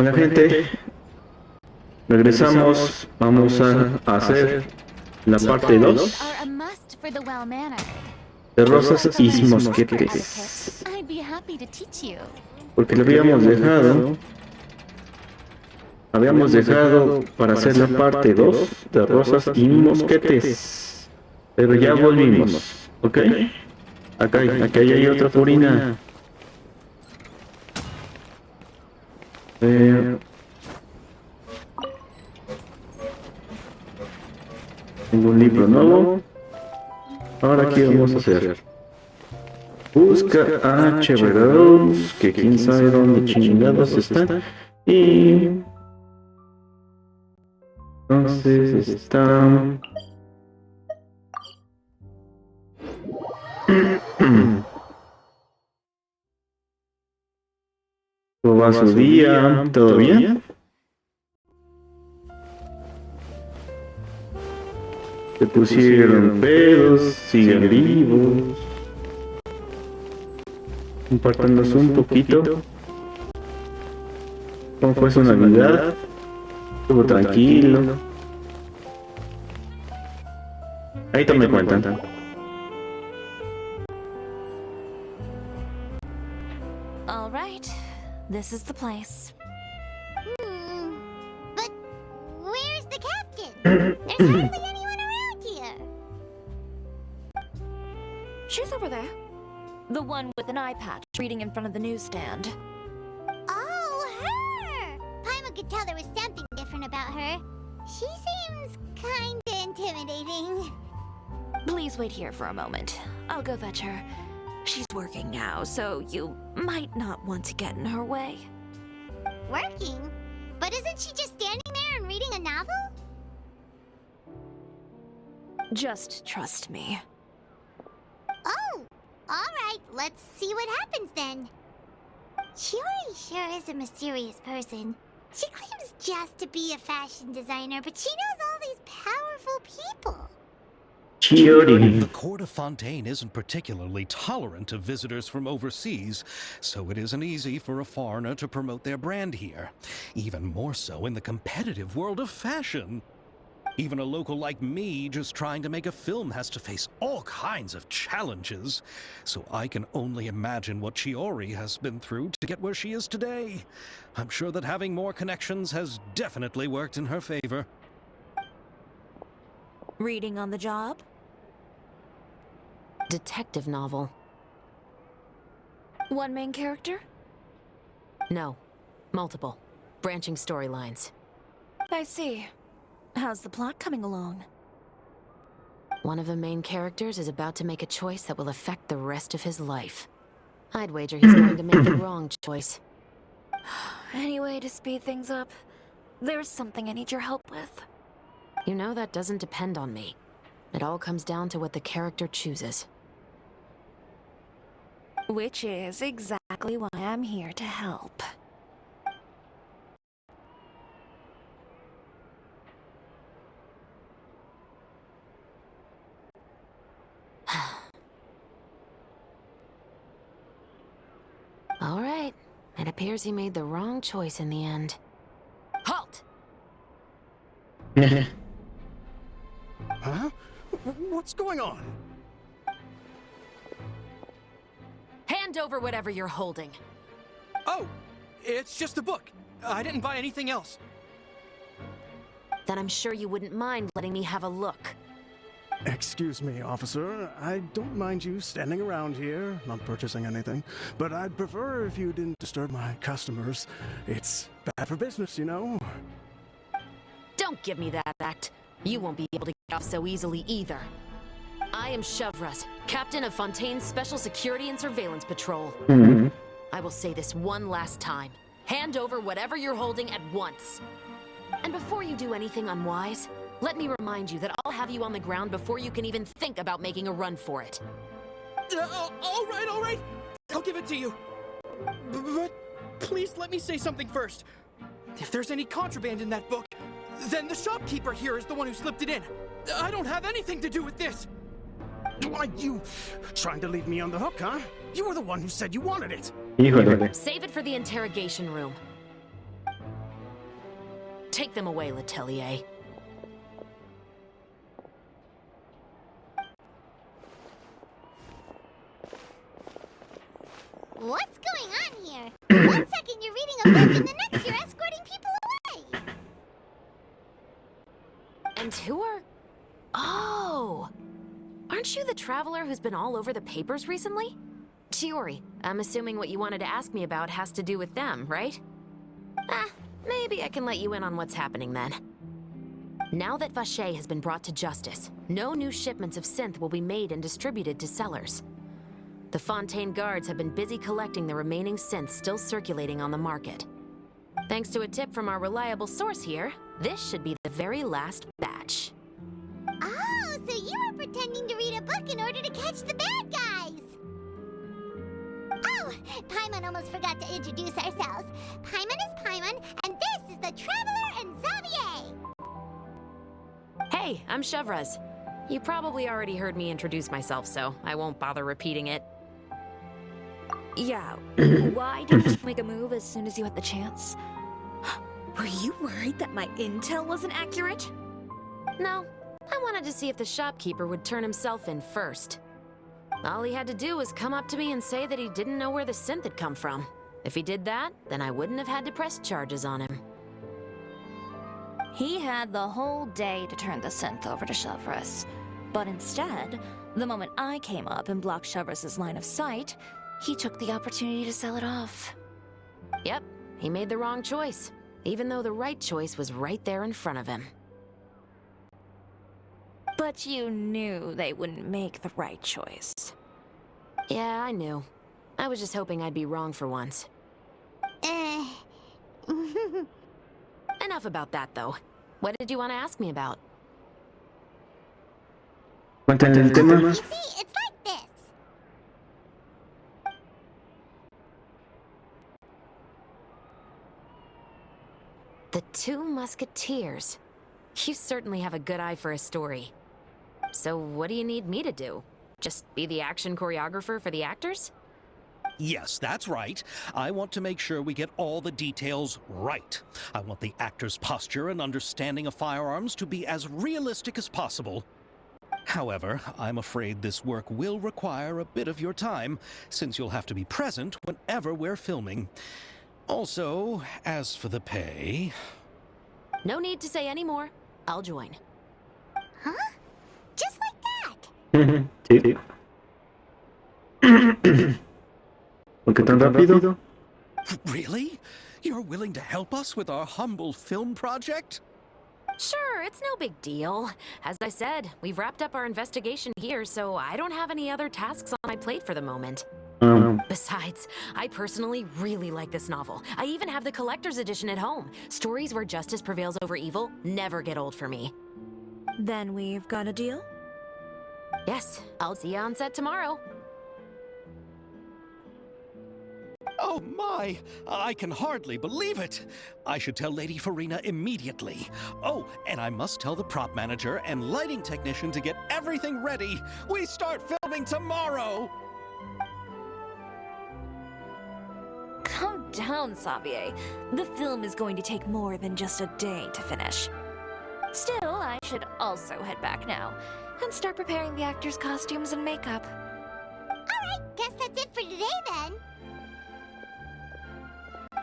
Hola gente, regresamos, vamos a hacer la parte 2 de Rosas y Mosquetes, porque lo habíamos dejado para hacer la parte 2 de Rosas y Mosquetes, pero ya volvimos, ¿ok? Acá hay otra purina. Tengo un libro nuevo. Ahora qué vamos a hacer. Busca a Cheveros, que quién sabe dónde chingados está. Y entonces está ¿cómo va su día? ¿Todo bien? Se pusieron pedos, siguen vivos. Compártanos un poquito. ¿Cómo fue su Navidad? Estuvo tranquilo. Ahí me cuentan. All right, this is the place. But where's the captain? There's hardly anyone around here. She's over there. The one with an eye patch reading in front of the newsstand. Oh, her! Paimon could tell there was something different about her. She seems kinda intimidating. Please wait here for a moment. I'll go fetch her. She's working now, so you might not want to get in her way. Working? But isn't she just standing there and reading a novel? Just trust me. Oh, alright, let's see what happens then. Chiori sure is a mysterious person. She claims just to be a fashion designer, but she knows all these powerful people. The court of Fontaine isn't particularly tolerant of visitors from overseas, so it isn't easy for a foreigner to promote their brand here. Even more so in the competitive world of fashion. Even a local like me just trying to make a film has to face all kinds of challenges. So I can only imagine what Chiori has been through to get where she is today. I'm sure that having more connections has definitely worked in her favor. Reading on the job? Detective novel. One main character? No. Multiple. Branching storylines. I see. How's the plot coming along? One of the main characters is about to make a choice that will affect the rest of his life. I'd wager he's going to make the wrong choice. Any way to speed things up? There's something I need your help with. You know that doesn't depend on me. It all comes down to what the character chooses. Which is exactly why I'm here to help. All right. It appears he made the wrong choice in the end. Halt! Huh? What's going on? Hand over whatever you're holding. Oh, it's just a book. I didn't buy anything else. Then I'm sure you wouldn't mind letting me have a look. Excuse me, officer. I don't mind you standing around here, not purchasing anything, but I'd prefer if you didn't disturb my customers. It's bad for business, you know? Don't give me that act. You won't be able to get off so easily either. I am Shavras, captain of Fontaine's Special Security and Surveillance Patrol. I will say this one last time. Hand over whatever you're holding at once. And before you do anything unwise, let me remind you that I'll have you on the ground before you can even think about making a run for it. All right. I'll give it to you. But please let me say something first. If there's any contraband in that book, then the shopkeeper here is the one who slipped it in. I don't have anything to do with this. Why, you trying to leave me on the hook, huh? You were the one who said you wanted it. Híjole. Save it for the interrogation room. Take them away, Letelier. What's going on here? One second you're reading a book and the next you're escorting people away. And who are... Oh! Aren't you the traveler who's been all over the papers recently? Chiori, I'm assuming what you wanted to ask me about has to do with them, right? Maybe I can let you in on what's happening then. Now that Vache has been brought to justice, no new shipments of synth will be made and distributed to sellers. The Fontaine guards have been busy collecting the remaining synths still circulating on the market. Thanks to a tip from our reliable source here, this should be the very last batch. Oh, so you were pretending to read a book in order to catch the bad guys. Oh, Paimon almost forgot to introduce ourselves. Paimon is Paimon, and this is the Traveler and Xavier. Hey, I'm Chevraz. You probably already heard me introduce myself, so I won't bother repeating it. Yeah, why didn't you make a move as soon as you had the chance? Were you worried that my intel wasn't accurate? No, I wanted to see if the shopkeeper would turn himself in first. All he had to do was come up to me and say that he didn't know where the synth had come from. If he did that, then I wouldn't have had to press charges on him. He had the whole day to turn the synth over to Chevraz. But instead, the moment I came up and blocked Chevraz's line of sight, he took the opportunity to sell it off. Yep, he made the wrong choice, even though the right choice was right there in front of him. But you knew they wouldn't make the right choice. Yeah, I knew. I was just hoping I'd be wrong for once. Enough about that, though. What did you want to ask me about? Cuéntale el tema. You see, it's like this. The Two Musketeers. You certainly have a good eye for a story. So what do you need me to do? Just be the action choreographer for the actors? Yes, that's right. I want to make sure we get all the details right. I want the actor's posture and understanding of firearms to be as realistic as possible. However, I'm afraid this work will require a bit of your time, since you'll have to be present whenever we're filming. Also, as for the pay... No need to say any more. I'll join. Huh? Just like that. Sí. ¿Por qué tan rápido? Really? You're willing to help us with our humble film project? Sure, it's no big deal. As I said, we've wrapped up our investigation here, so I don't have any other tasks on my plate for the moment. Besides, I personally really like this novel. I even have the collector's edition at home. Stories where justice prevails over evil never get old for me. Then we've got a deal? Yes, I'll see you on set tomorrow. Oh my! I can hardly believe it! I should tell Lady Farina immediately. Oh, and I must tell the prop manager and lighting technician to get everything ready. We start filming tomorrow! Calm down, Xavier. The film is going to take more than just a day to finish. Still, I should also head back now and start preparing the actors' costumes and makeup. Alright, guess that's it for today then.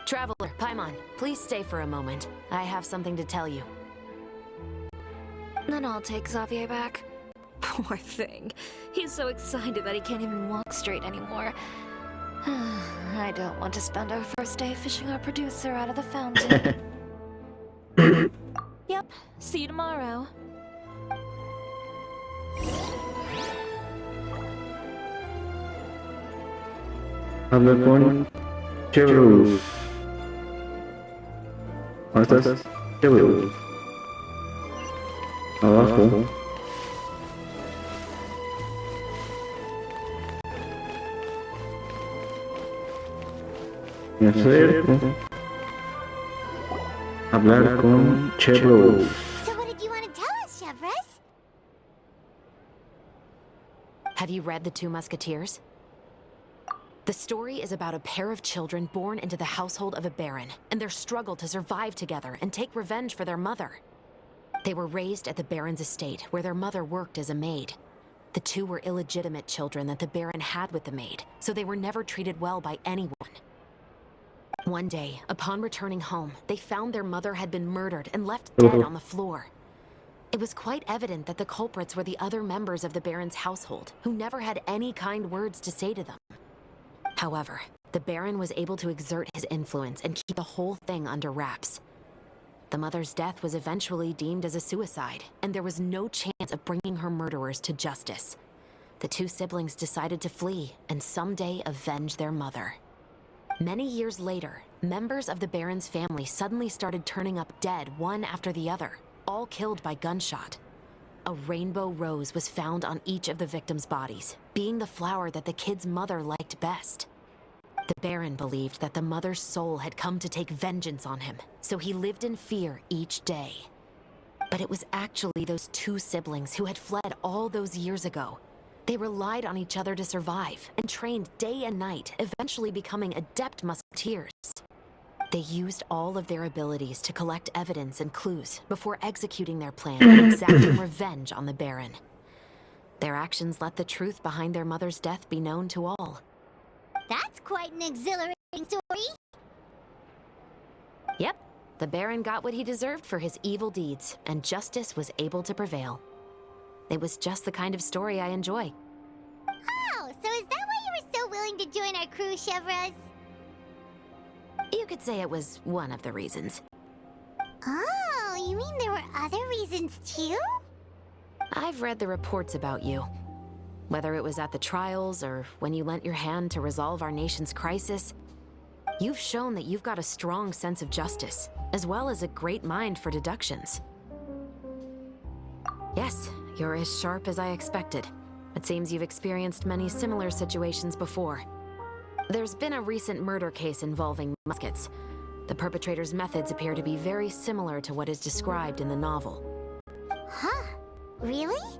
Traveler, Paimon, please stay for a moment. I have something to tell you. Then I'll take Xavier back. Poor thing. He's so excited that he can't even walk straight anymore. I don't want to spend our first day fishing our producer out of the fountain. Yep, see you tomorrow. Habla con Chevrolet. ¿Dónde estás? Chevrolet. Abajo. Me acerco. Hablar con Chevrolet. So what did you want to tell us, Chevraz? Have you read The Two Musketeers? The story is about a pair of children born into the household of a baron and their struggle to survive together and take revenge for their mother. They were raised at the baron's estate, where their mother worked as a maid. The two were illegitimate children that the baron had with the maid, so they were never treated well by anyone. One day, upon returning home, they found their mother had been murdered and left dead on the floor. It was quite evident that the culprits were the other members of the baron's household, who never had any kind words to say to them. However, the baron was able to exert his influence and keep the whole thing under wraps. The mother's death was eventually deemed as a suicide, and there was no chance of bringing her murderers to justice. The two siblings decided to flee and someday avenge their mother. Many years later, members of the baron's family suddenly started turning up dead one after the other, all killed by gunshot. A rainbow rose was found on each of the victims' bodies, being the flower that the kid's mother liked best. The baron believed that the mother's soul had come to take vengeance on him, so he lived in fear each day. But it was actually those two siblings who had fled all those years ago. They relied on each other to survive and trained day and night, eventually becoming adept musketeers. They used all of their abilities to collect evidence and clues before executing their plan and exacting revenge on the baron. Their actions let the truth behind their mother's death be known to all. That's quite an exhilarating story. Yep, the baron got what he deserved for his evil deeds, and justice was able to prevail. It was just the kind of story I enjoy. Oh, so is that why you were so willing to join our crew, Chevras? You could say it was one of the reasons. Oh, you mean there were other reasons too? I've read the reports about you. Whether it was at the trials or when you lent your hand to resolve our nation's crisis, you've shown that you've got a strong sense of justice, as well as a great mind for deductions. Yes, you're as sharp as I expected. It seems you've experienced many similar situations before. There's been a recent murder case involving muskets. The perpetrator's methods appear to be very similar to what is described in the novel. Huh? Really?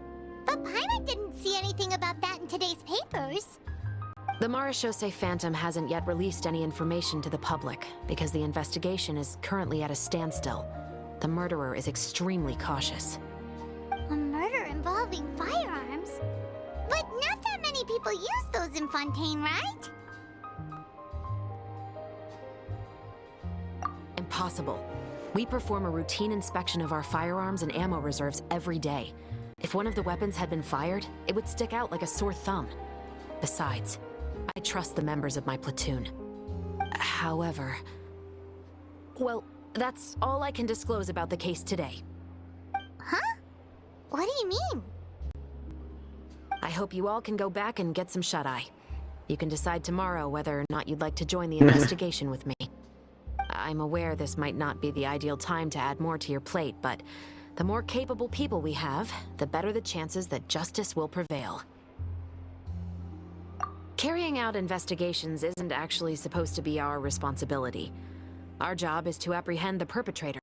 But Paimon didn't see anything about that in today's papers. The Marechaussee Phantom hasn't yet released any information to the public because the investigation is currently at a standstill. The murderer is extremely cautious. A murder involving firearms? But not that many people use those in Fontaine, right? Impossible. We perform a routine inspection of our firearms and ammo reserves every day. If one of the weapons had been fired, it would stick out like a sore thumb. Besides, I trust the members of my platoon. However... Well, that's all I can disclose about the case today. Huh? What do you mean? I hope you all can go back and get some shut-eye. You can decide tomorrow whether or not you'd like to join the investigation with me. I'm aware this might not be the ideal time to add more to your plate, but the more capable people we have, the better the chances that justice will prevail. Carrying out investigations isn't actually supposed to be our responsibility. Our job is to apprehend the perpetrator.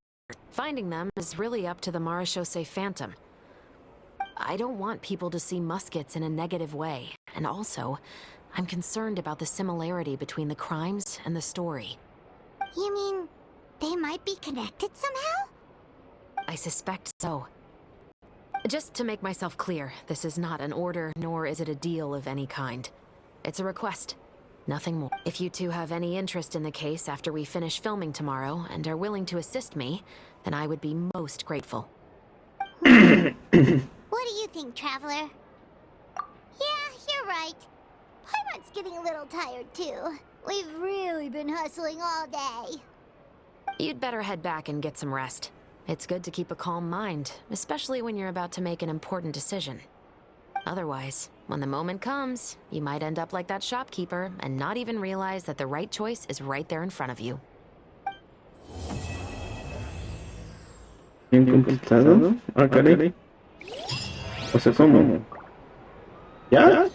Finding them is really up to the Marechaussee Phantom. I don't want people to see muskets in a negative way, and also, I'm concerned about the similarity between the crimes and the story. You mean they might be connected somehow? I suspect so. Just to make myself clear, this is not an order, nor is it a deal of any kind. It's a request, nothing more. If you two have any interest in the case after we finish filming tomorrow and are willing to assist me, then I would be most grateful. What do you think, Traveler? Yeah, you're right. Paimon's getting a little tired too. We've really been hustling all day. You'd better head back and get some rest. It's good to keep a calm mind, especially when you're about to make an important decision. Otherwise, when the moment comes, you might end up like that shopkeeper and not even realize that the right choice is right there in front of you. ¿Bien completado? Ah, caray. O sea, ¿cómo? ¿Ya?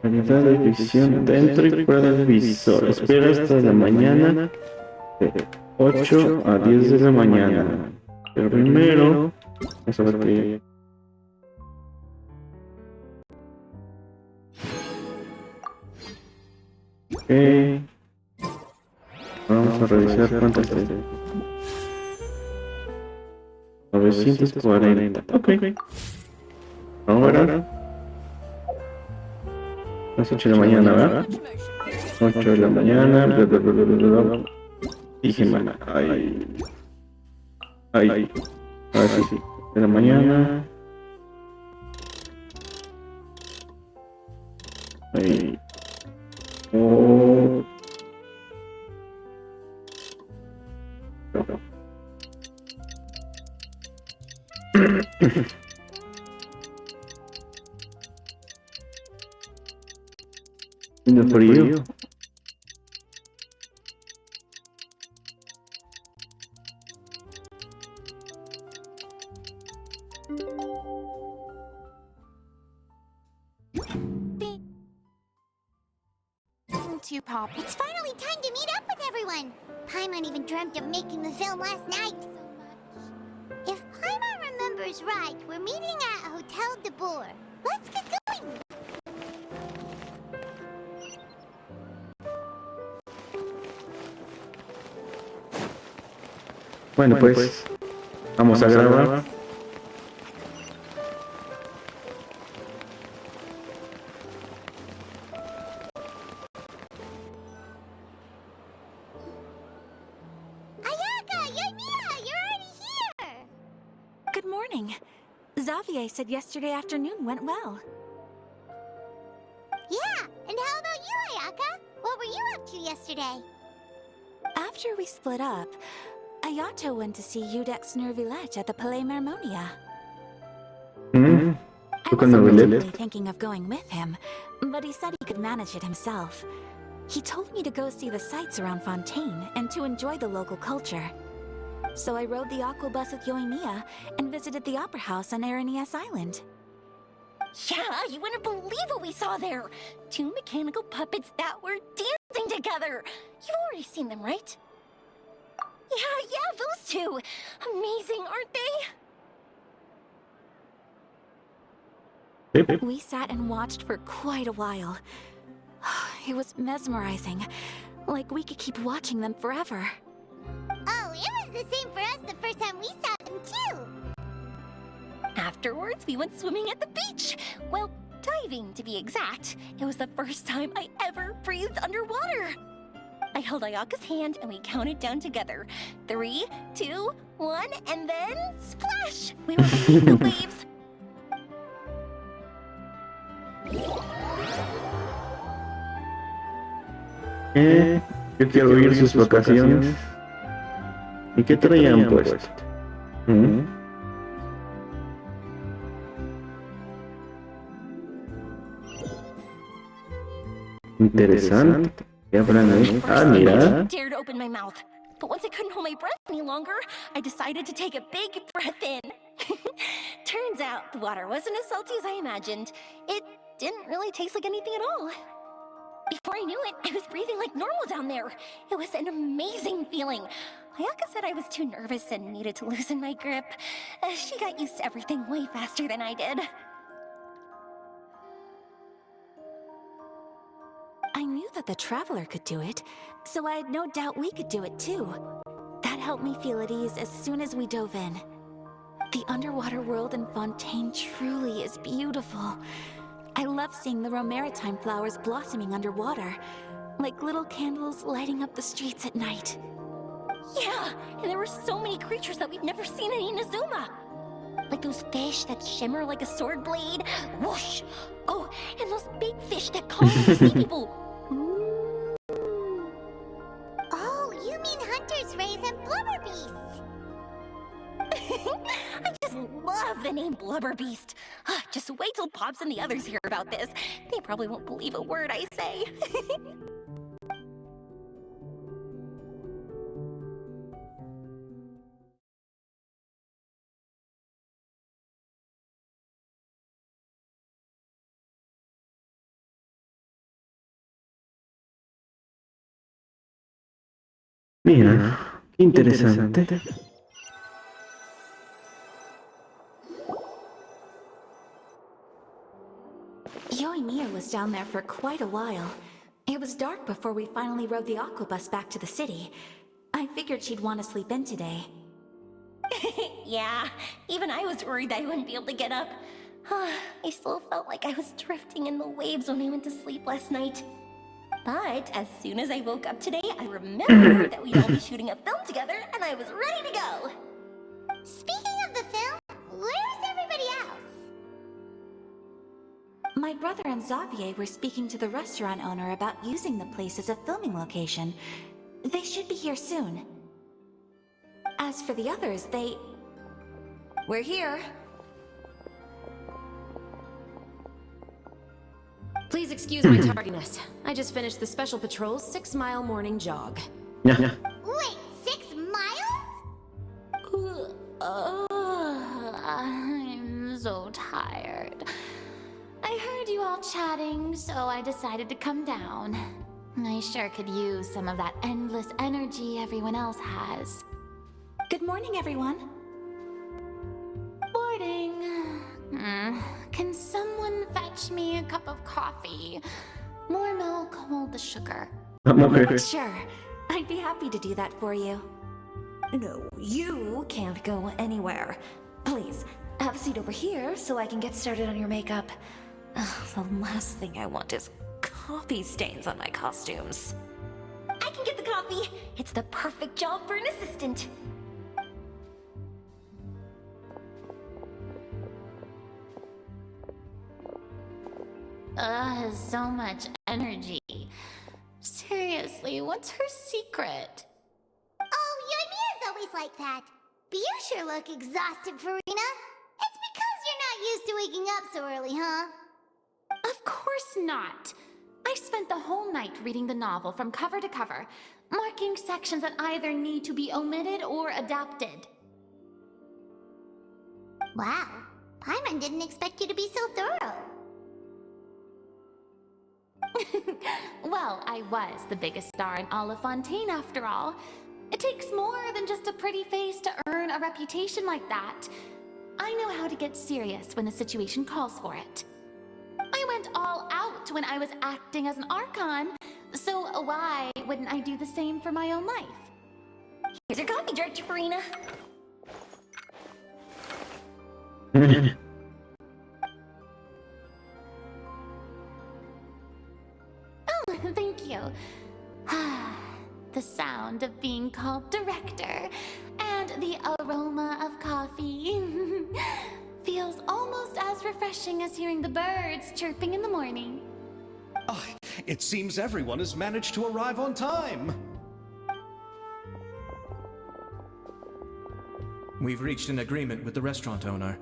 Calidad de visión dentro y fuera del visor. Espera hasta la mañana de 8 a 10 de la mañana. Pero primero, vamos a ver qué. Ok. Vamos a revisar cuántas hay. 940. Ok. Ahora. Las 8 de la mañana, ¿verdad? 8 de la mañana. Bla, bla, bla, bla, bla, bla. Dije, mana. Ay. Ay. A ver, sí. De la mañana. Ay. Oh. Tiene frío. To Pop. It's finally time to meet up with everyone. Paimon even dreamt of making the film last night. If Paimon remembers right, we're meeting at Hotel de Boer. Let's get going. Bueno, pues vamos a grabar. Good morning. Xavier said yesterday afternoon went well. Yeah, and how about you, Ayaka? What were you up to yesterday? After we split up, Ayato went to see Udex Nervillette at the Palais Mermonia. I was originally thinking of going with him, but he said he could manage it himself. He told me to go see the sights around Fontaine and to enjoy the local culture. So I rode the aqua bus with Yoimiya and visited the opera house on Aranias Island. Yeah, you wouldn't believe what we saw there! 2 mechanical puppets that were dancing together! You've already seen them, right? Yeah, those two! Amazing, aren't they? We sat and watched for quite a while. It was mesmerizing. Like we could keep watching them forever. Oh, it was the same for us the first time we saw them, too. Afterwards, we went swimming at the beach! Well, diving, to be exact. It was the first time I ever breathed underwater! I held Ayaka's hand and we counted down together. 3, 2, 1, and then splash! We were beneath the waves. Yo quiero oír sus vacaciones. ¿Y qué traían puesto? Interesante. ¿Qué habrán ahí? Ah, mira. I dared to open my mouth. But once I couldn't hold my breath any longer, I decided to take a big breath in. Turns out the water wasn't as salty as I imagined. It didn't really taste like anything at all. Before I knew it, I was breathing like normal down there. It was an amazing feeling. Ayaka said I was too nervous and needed to loosen my grip. She got used to everything way faster than I did. I knew that the Traveler could do it, so I had no doubt we could do it too. That helped me feel at ease as soon as we dove in. The underwater world in Fontaine truly is beautiful. I love seeing the romaritime flowers blossoming underwater, like little candles lighting up the streets at night. Yeah, and there were so many creatures that we've never seen in Inazuma. Like those fish that shimmer like a sword blade. Whoosh! Oh, and those big fish that call and see people. Oh, you mean Hunter's Rays and Blubber Beasts. I just love the name Blubber Beast. Just wait till Pops and the others hear about this. They probably won't believe a word I say. Mira, qué interesante. Yoimiya was down there for quite a while. It was dark before we finally rode the aqua bus back to the city. I figured she'd want to sleep in today. Yeah, even I was worried I wouldn't be able to get up. I still felt like I was drifting in the waves when I went to sleep last night. But as soon as I woke up today, I remembered that we'd all be shooting a film together, and I was ready to go. Speaking of the film, where's everybody else? My brother and Xavier were speaking to the restaurant owner about using the place as a filming location. They should be here soon. As for the others, We're here. Please excuse my tardiness. I just finished the Special Patrol's 6-mile morning jog. Yeah. Wait, 6 miles? I'm so tired. I heard you all chatting, so I decided to come down. I sure could use some of that endless energy everyone else has. Good morning, everyone. Morning. Can someone fetch me a cup of coffee? More milk, hold the sugar. I'm okay. Sure, I'd be happy to do that for you. No, you can't go anywhere. Please, have a seat over here so I can get started on your makeup. The last thing I want is coffee stains on my costumes. I can get the coffee. It's the perfect job for an assistant. So much energy. Seriously, what's her secret? Oh, Yoimiya's always like that. But you sure look exhausted, Farina. It's because you're not used to waking up so early, huh? Of course not. I spent the whole night reading the novel from cover to cover, marking sections that either need to be omitted or adapted. Wow, Paimon didn't expect you to be so thorough. Well, I was the biggest star in all of Fontaine after all. It takes more than just a pretty face to earn a reputation like that. I know how to get serious when the situation calls for it. I went all out when I was acting as an Archon, so why wouldn't I do the same for my own life? Here's your coffee, Director Farina. Oh, thank you. The sound of being called director and the aroma of coffee feels almost as refreshing as hearing the birds chirping in the morning. It seems everyone has managed to arrive on time. We've reached an agreement with the restaurant owner.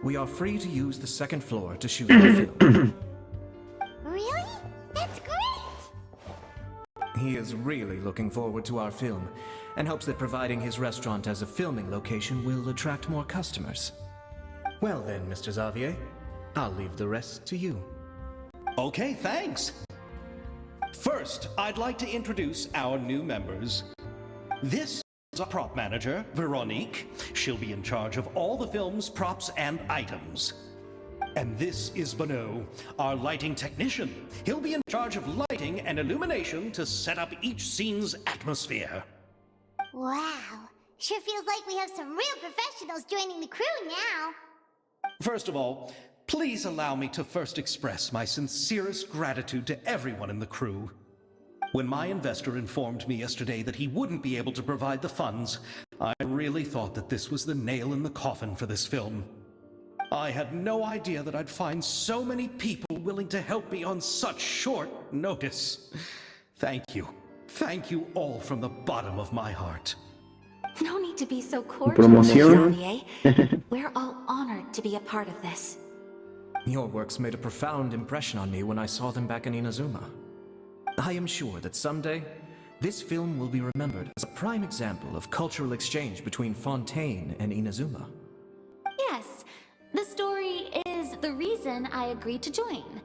We are free to use the second floor to shoot our film. Really? That's great! He is really looking forward to our film, and hopes that providing his restaurant as a filming location will attract more customers. Well then, Mr. Xavier, I'll leave the rest to you. Okay, thanks. First, I'd like to introduce our new members. This is our prop manager, Veronique. She'll be in charge of all the film's props and items. And this is Bono, our lighting technician. He'll be in charge of lighting and illumination to set up each scene's atmosphere. Wow, sure feels like we have some real professionals joining the crew now. First of all, please allow me to first express my sincerest gratitude to everyone in the crew. When my investor informed me yesterday that he wouldn't be able to provide the funds, I really thought that this was the nail in the coffin for this film. I had no idea that I'd find so many people willing to help me on such short notice. Thank you. Thank you all from the bottom of my heart. No need to be so cordial, Promoción. Xavier. We're all honored to be a part of this. Your works made a profound impression on me when I saw them back in Inazuma. I am sure that someday, this film will be remembered as a prime example of cultural exchange between Fontaine and Inazuma. Yes, the story is the reason I agreed to join.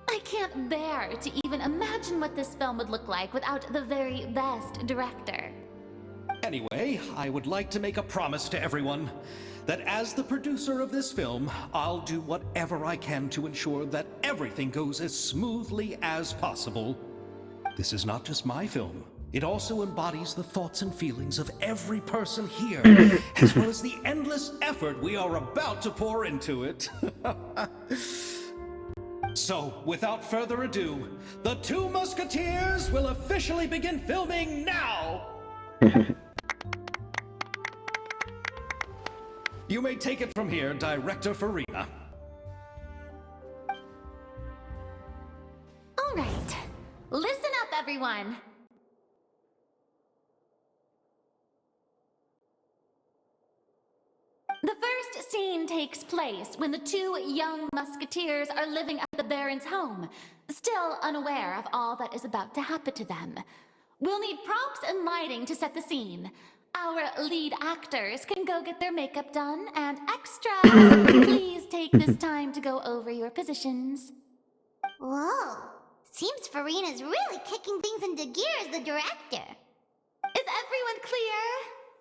I can't bear to even imagine what this film would look like without the very best director. Anyway, I would like to make a promise to everyone that as the producer of this film, I'll do whatever I can to ensure that everything goes as smoothly as possible. This is not just my film. It also embodies the thoughts and feelings of every person here, as well as the endless effort we are about to pour into it. So, without further ado, the Two Musketeers will officially begin filming now! You may take it from here, Director Farina. All right. Listen up, everyone. The first scene takes place when the two young musketeers are living at the Baron's home, still unaware of all that is about to happen to them. We'll need props and lighting to set the scene. Our lead actors can go get their makeup done, and extras, please take this time to go over your positions. Whoa. Seems Farina's really kicking things into gear as the director. Is everyone clear?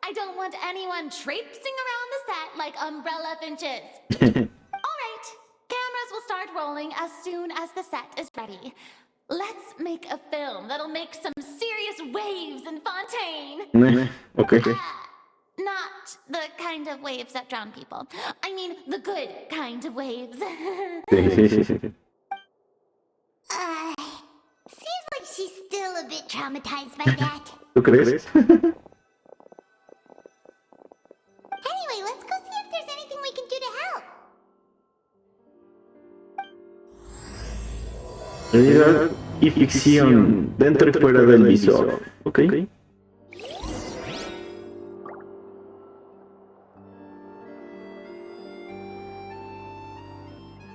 I don't want anyone traipsing around the set like umbrella finches. All right, cameras will start rolling as soon as the set is ready. Let's make a film that'll make some serious waves in Fontaine. Okay. Not the kind of waves that drown people. I mean, the good kind of waves. Seems like she's still a bit traumatized by that. ¿Tú crees? Anyway, let's go see if there's anything we can do to help. Realidad y ficción, dentro y fuera del visor. Ok.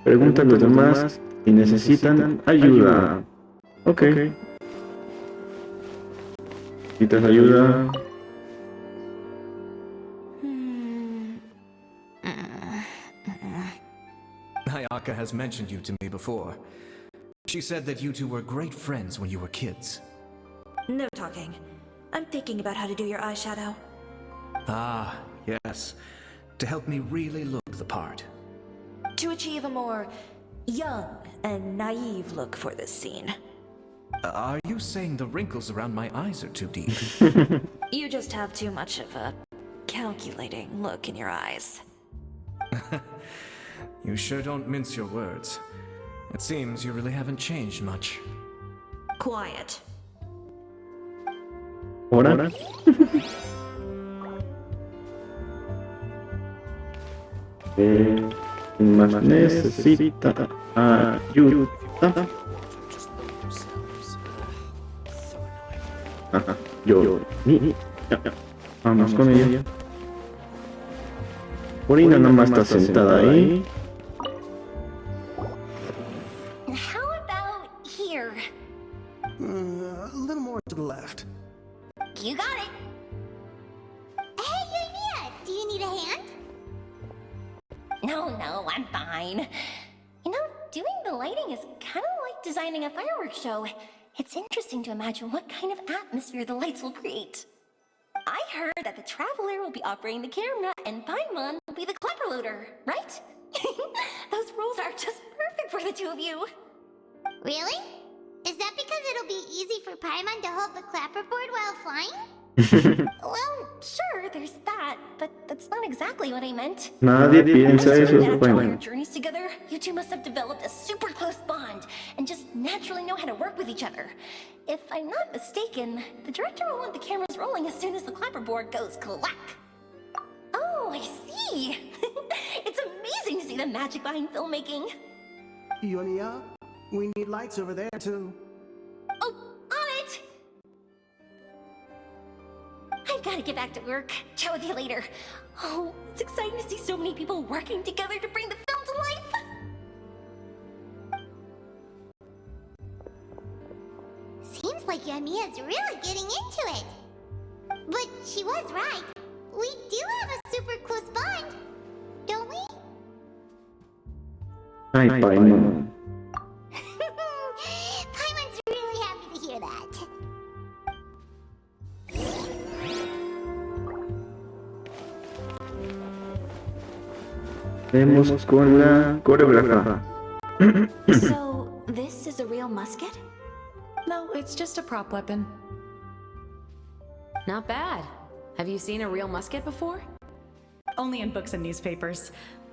Pregunta a los demás si necesitan ayuda. Ok. ¿Necesitas ayuda? Ayaka has mentioned you to me before. She said that you two were great friends when you were kids. No talking. I'm thinking about how to do your eyeshadow. Ah, yes. To help me really look the part. To achieve a more young and naive look for this scene. Are you saying the wrinkles around my eyes are too deep? You just have too much of a calculating look in your eyes. You sure don't mince your words. It seems you really haven't changed much. Quiet. ¿Ahora? Más necesita ayuda. Ajá, yo. Vamos con ella. Farina nomás está sentada ahí. And how about here? A little more to the left. You got it. Hey, Yumia, do you need a hand? No, I'm fine. You know, doing the lighting is kind of like designing a fireworks show. It's interesting to imagine what kind of atmosphere the lights will create. I heard that the Traveler will be operating the camera and Paimon will be the clapper loader, right? Those roles are just perfect for the two of you. Really? Is that because it'll be easy for Paimon to hold the clapperboard while flying? Well, sure, there's that, but that's not exactly what I meant. Nadie piensa I'm eso, certain that after all bueno. your journeys together, you two must have developed a super close bond and just naturally know how to work with each other. If I'm not mistaken, the director will want the cameras rolling as soon as the clapperboard goes clack. Oh, I see. It's amazing to see the magic behind filmmaking. Yonia, we need lights over there too. Oh, on it! I've got to get back to work. Chat with you later. Oh, it's exciting to see so many people working together to bring the film to life. Seems like Yumia's really getting into it. But she was right. We do have a super close bond, don't we? Ay, Paimon. Paimon's really happy to hear that. Vemos con la coreógrafa. So, this is a real musket? No, it's just a prop weapon. Not bad. Have you seen a real musket before? Only in books and newspapers.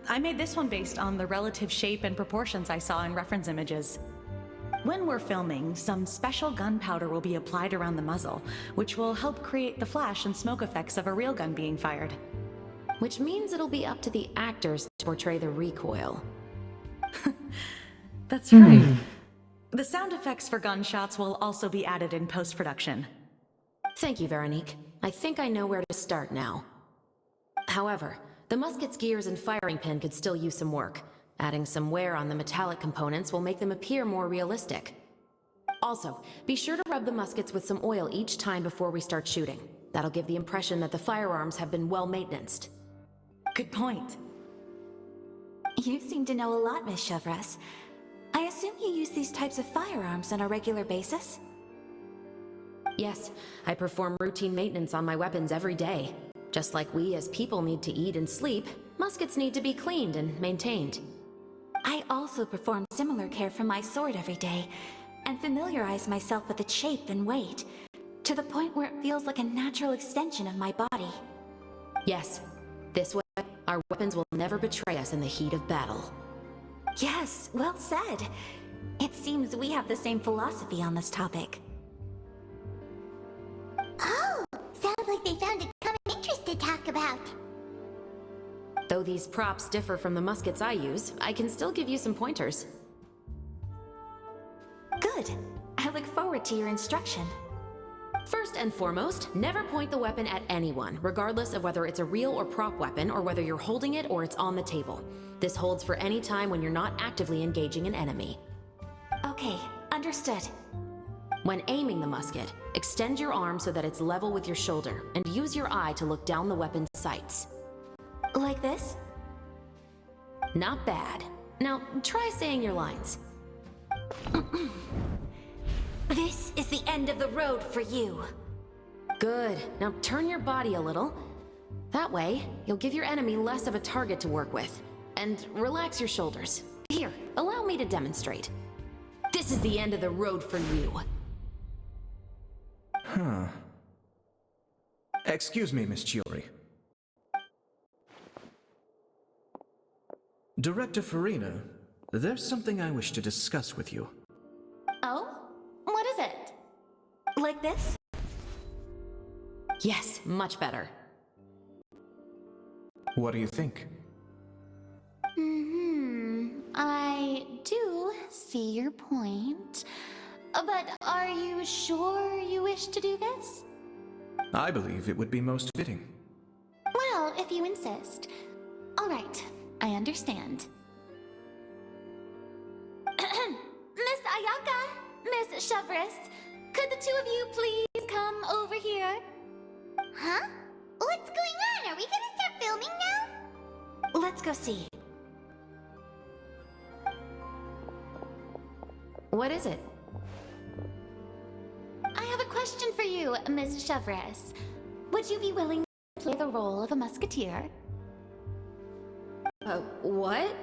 I made this one based on the relative shape and proportions I saw in reference images. When we're filming, some special gunpowder will be applied around the muzzle, which will help create the flash and smoke effects of a real gun being fired. Which means it'll be up to the actors to portray the recoil. That's right. The sound effects for gunshots will also be added in post-production. Thank you, Veronique. I think I know where to start now. However, the musket's gears and firing pin could still use some work. Adding some wear on the metallic components will make them appear more realistic. Also, be sure to rub the muskets with some oil each time before we start shooting. That'll give the impression that the firearms have been well maintained. Good point. You seem to know a lot, Miss Chevres. I assume you use these types of firearms on a regular basis? Yes, I perform routine maintenance on my weapons every day. Just like we as people need to eat and sleep, muskets need to be cleaned and maintained. I also perform similar care for my sword every day, and familiarize myself with its shape and weight, to the point where it feels like a natural extension of my body. Yes, this way, our weapons will never betray us in the heat of battle. Yes, well said. It seems we have the same philosophy on this topic. Oh, sounds like they found a common interest to talk about. Though these props differ from the muskets I use, I can still give you some pointers. Good. I look forward to your instruction. First and foremost, never point the weapon at anyone, regardless of whether it's a real or prop weapon, or whether you're holding it or it's on the table. This holds for any time when you're not actively engaging an enemy. Okay, understood. When aiming the musket, extend your arm so that it's level with your shoulder, and use your eye to look down the weapon's sights. Like this? Not bad. Now, try saying your lines. This is the end of the road for you. Good. Now turn your body a little. That way, you'll give your enemy less of a target to work with. And relax your shoulders. Here, allow me to demonstrate. This is the end of the road for you. Huh. Excuse me, Miss Chiori. Director Farina, there's something I wish to discuss with you. Oh? What is it? Like this? Yes, much better. What do you think? I do see your point. But are you sure you wish to do this? I believe it would be most fitting. Well, if you insist. All right, I understand. Miss Ayaka, Miss Chevres, could the two of you please come over here? Huh? What's going on? Are we gonna start filming now? Let's go see. What is it? I have a question for you, Miss Chevres. Would you be willing to play the role of a musketeer? What?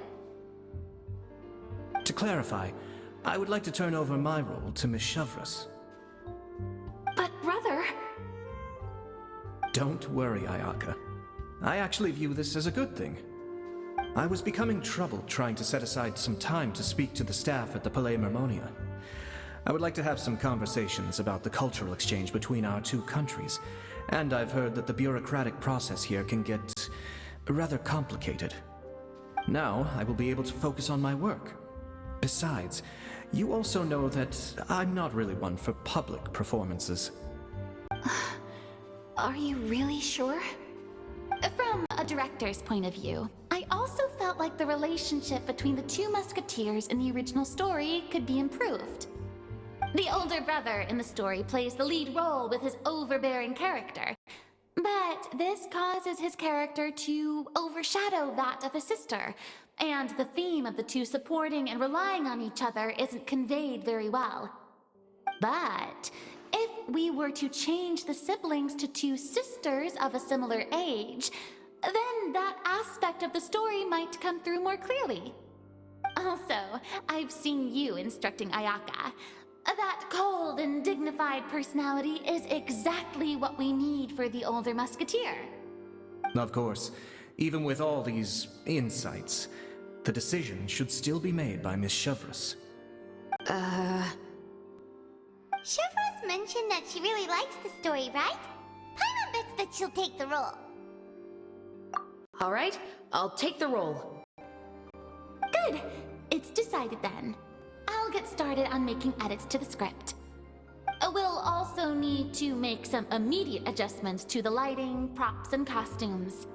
To clarify, I would like to turn over my role to Miss Chevres. But brother... Don't worry, Ayaka. I actually view this as a good thing. I was becoming troubled trying to set aside some time to speak to the staff at the Palais Mermonia. I would like to have some conversations about the cultural exchange between our two countries, and I've heard that the bureaucratic process here can get rather complicated. Now, I will be able to focus on my work. Besides, you also know that I'm not really one for public performances. Are you really sure? From a director's point of view, I also felt like the relationship between the two musketeers in the original story could be improved. The older brother in the story plays the lead role with his overbearing character, but this causes his character to overshadow that of his sister, and the theme of the two supporting and relying on each other isn't conveyed very well. But if we were to change the siblings to two sisters of a similar age, then that aspect of the story might come through more clearly. Also, I've seen you instructing Ayaka. That cold and dignified personality is exactly what we need for the older musketeer. Of course, even with all these insights, the decision should still be made by Miss Chevreuse. Chevreuse mentioned that she really likes the story, right? Paimon bets that she'll take the role. Alright, I'll take the role. Good. It's decided then. I'll get started on making edits to the script. We'll also need to make some immediate adjustments to the lighting, props, and costumes.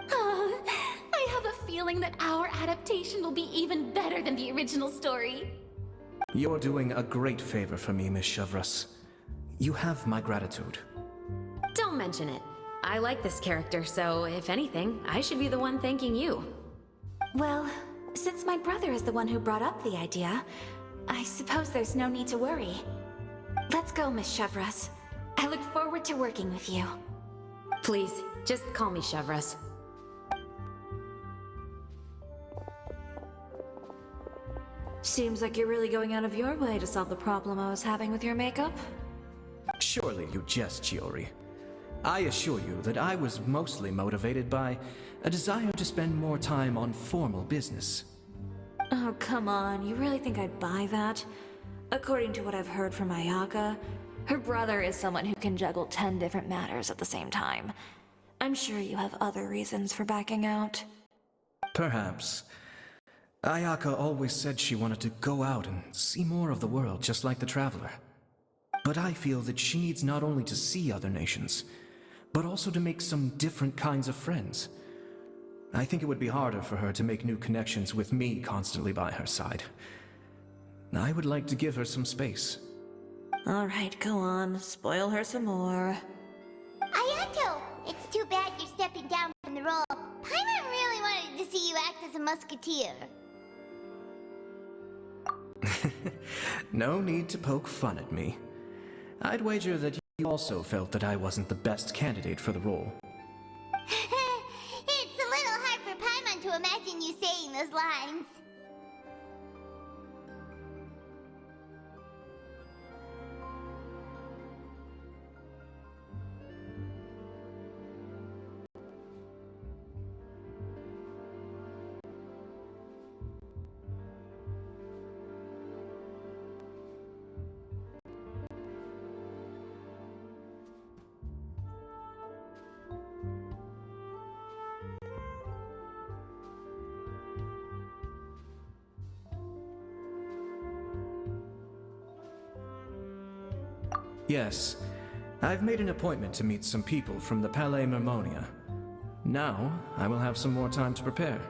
I have a feeling that our adaptation will be even better than the original story. You're doing a great favor for me, Miss Chevreuse. You have my gratitude. Don't mention it. I like this character, so if anything, I should be the one thanking you. Well, since my brother is the one who brought up the idea, I suppose there's no need to worry. Let's go, Miss Chevreuse. I look forward to working with you. Please, just call me Chevreuse. Seems like you're really going out of your way to solve the problem I was having with your makeup. Surely you jest, Chiori. I assure you that I was mostly motivated by a desire to spend more time on formal business. Oh, come on. You really think I'd buy that? According to what I've heard from Ayaka, her brother is someone who can juggle 10 different matters at the same time. I'm sure you have other reasons for backing out. Perhaps. Ayaka always said she wanted to go out and see more of the world, just like the Traveler. But I feel that she needs not only to see other nations, but also to make some different kinds of friends. I think it would be harder for her to make new connections with me constantly by her side. I would like to give her some space. Alright, go on. Spoil her some more. Ayato, it's too bad you're stepping down from the role. Paimon really wanted to see you act as a musketeer. No need to poke fun at me. I'd wager that you also felt that I wasn't the best candidate for the role. It's a little hard for Paimon to imagine you saying those lines. Yes, I've made an appointment to meet some people from the Palais Mermonia. Now, I will have some more time to prepare.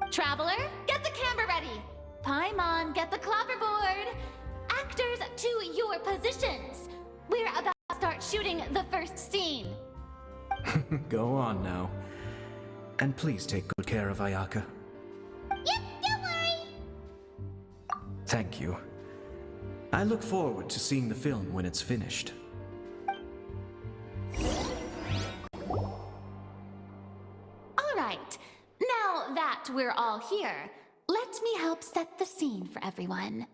Traveler, get the camera ready. Paimon, get the clapperboard. Actors, to your positions. We're about to start shooting the first scene. Go on now. And please take good care of Ayaka. Yep, don't worry. Thank you. I look forward to seeing the film when it's finished. All right, now that we're all here, let me help set the scene for everyone.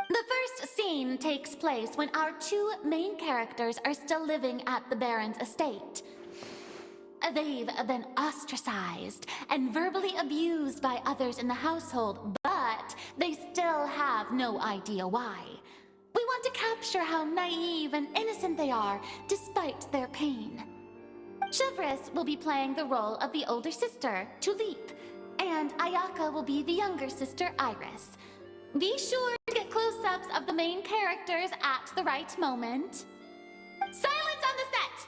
The first scene takes place when our two main characters are still living at the Baron's estate. They've been ostracized and verbally abused by others in the household, but they still have no idea why. We want to capture how naive and innocent they are, despite their pain. Chevreuse will be playing the role of the older sister, Tulip, and Ayaka will be the younger sister, Iris. Be sure to get close-ups of the main characters at the right moment. Silence on the set!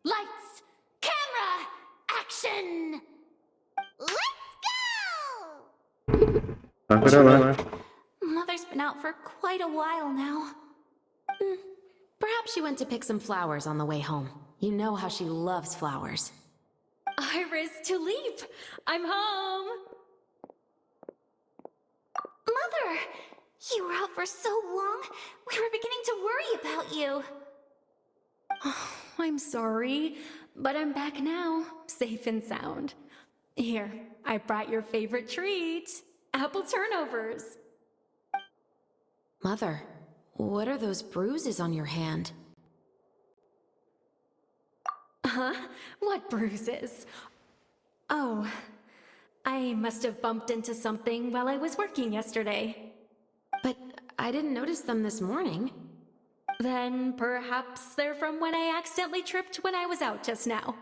Lights! Camera! Action! Let's go! Mother's been out for quite a while now. Perhaps she went to pick some flowers on the way home. You know how she loves flowers. Iris, Tulip! I'm home! Mother! You were out for so long, we were beginning to worry about you. I'm sorry, but I'm back now, safe and sound. Here, I brought your favorite treat. Apple turnovers. Mother, what are those bruises on your hand? Huh? What bruises? Oh, I must have bumped into something while I was working yesterday. But I didn't notice them this morning. Then perhaps they're from when I accidentally tripped when I was out just now.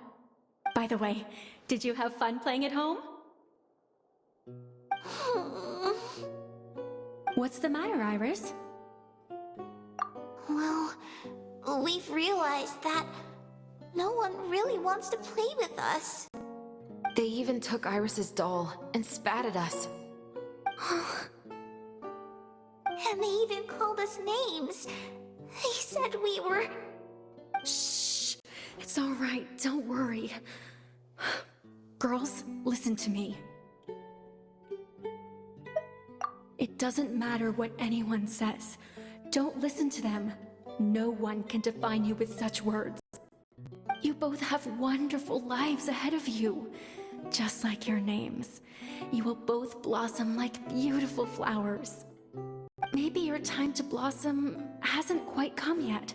By the way, did you have fun playing at home? What's the matter, Iris? Well, we've realized that no one really wants to play with us. They even took Iris's doll and spat at us. And they even called us names. They said we were... Shh! It's all right, don't worry. Girls, listen to me. It doesn't matter what anyone says. Don't listen to them. No one can define you with such words. You both have wonderful lives ahead of you. Just like your names. You will both blossom like beautiful flowers. Maybe your time to blossom hasn't quite come yet,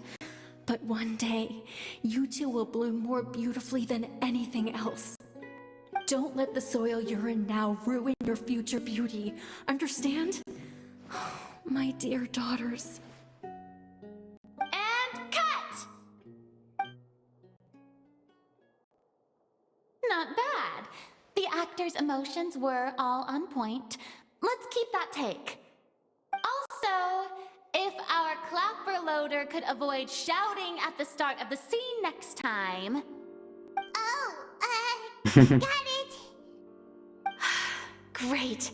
but one day, you two will bloom more beautifully than anything else. Don't let the soil you're in now ruin your future beauty. Understand? My dear daughters. And cut! Not bad. The actors' emotions were all on point. Let's keep that take. Also, if our clapper loader could avoid shouting at the start of the scene next time... Got it! Great.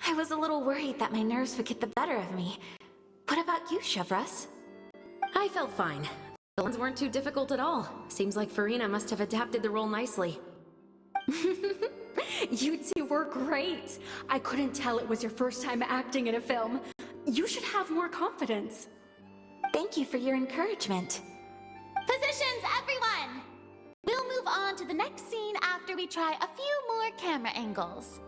I was a little worried that my nerves would get the better of me. What about you, Chevros? I felt fine. The lines weren't too difficult at all. Seems like Farina must have adapted the role nicely. You two were great. I couldn't tell it was your first time acting in a film. You should have more confidence. Thank you for your encouragement. Positions, everyone! We'll move on to the next scene after we try a few more camera angles.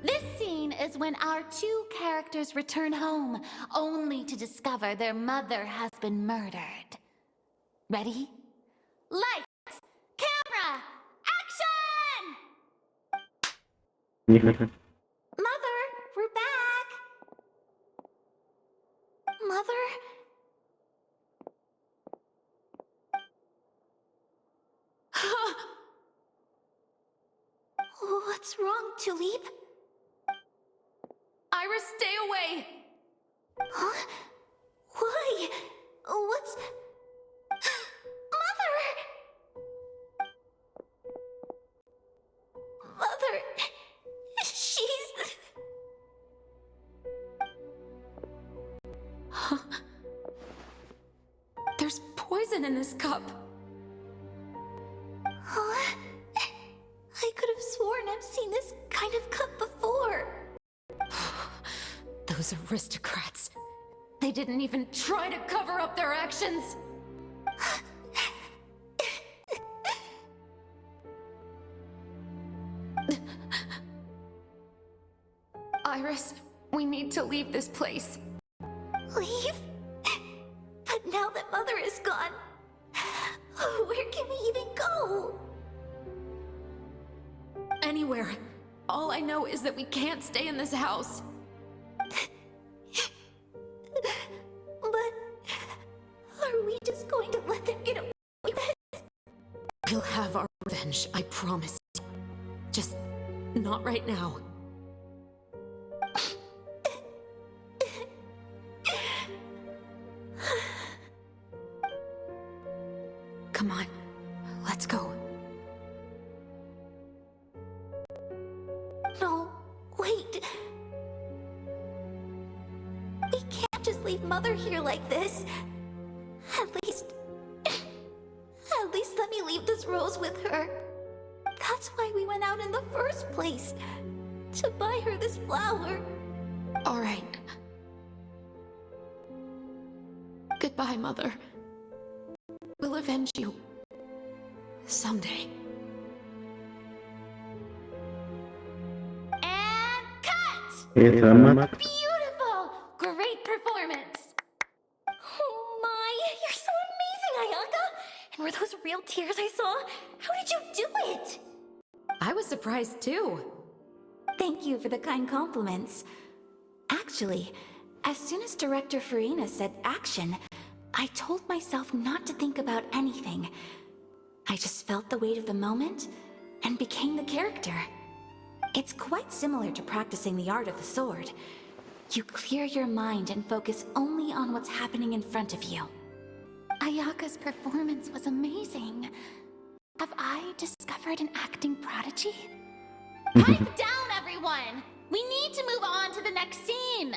This scene is when our two characters return home, only to discover their mother has been murdered. Ready? Lights! Camera! Action! Mother, we're back! Mother? What's wrong, Tulip? Iris, stay away! Huh? Why? What's... Mother, she's... There's poison in this cup. Huh? I could have sworn I've seen this kind of cup before. Those aristocrats. They didn't even try to cover up their actions. Iris, we need to leave this place. Leave? But now that Mother is gone, where can we even go? Anywhere. All I know is that we can't stay in this house. But are we just going to let them get away with it? We'll have our revenge, I promise. Just not right now. Come on, let's go. No, wait. We can't just leave Mother here like this. At least let me leave this rose with her. That's why we went out in the first place. To buy her this flower. All right. Goodbye, Mother. will avenge you. Someday. And cut! Drama. Beautiful! Great performance! Oh my, you're so amazing, Ayaka! And were those real tears I saw? How did you do it? I was surprised too. Thank you for the kind compliments. Actually, as soon as Director Farina said action, I told myself not to think about anything. I just felt the weight of the moment and became the character. It's quite similar to practicing the art of the sword. You clear your mind and focus only on what's happening in front of you. Ayaka's performance was amazing. Have I discovered an acting prodigy? Pipe down, everyone! We need to move on to the next scene!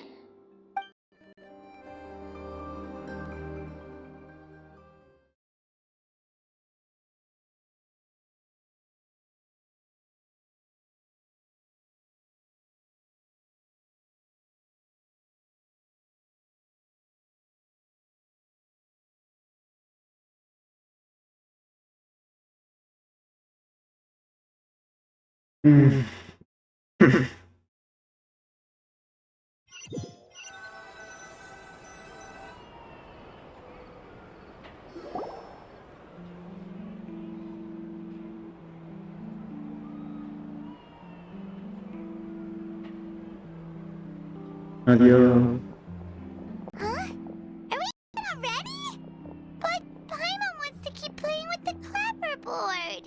Adiós. Huh? Are we not ready? But Paimon wants to keep playing with the clapperboard.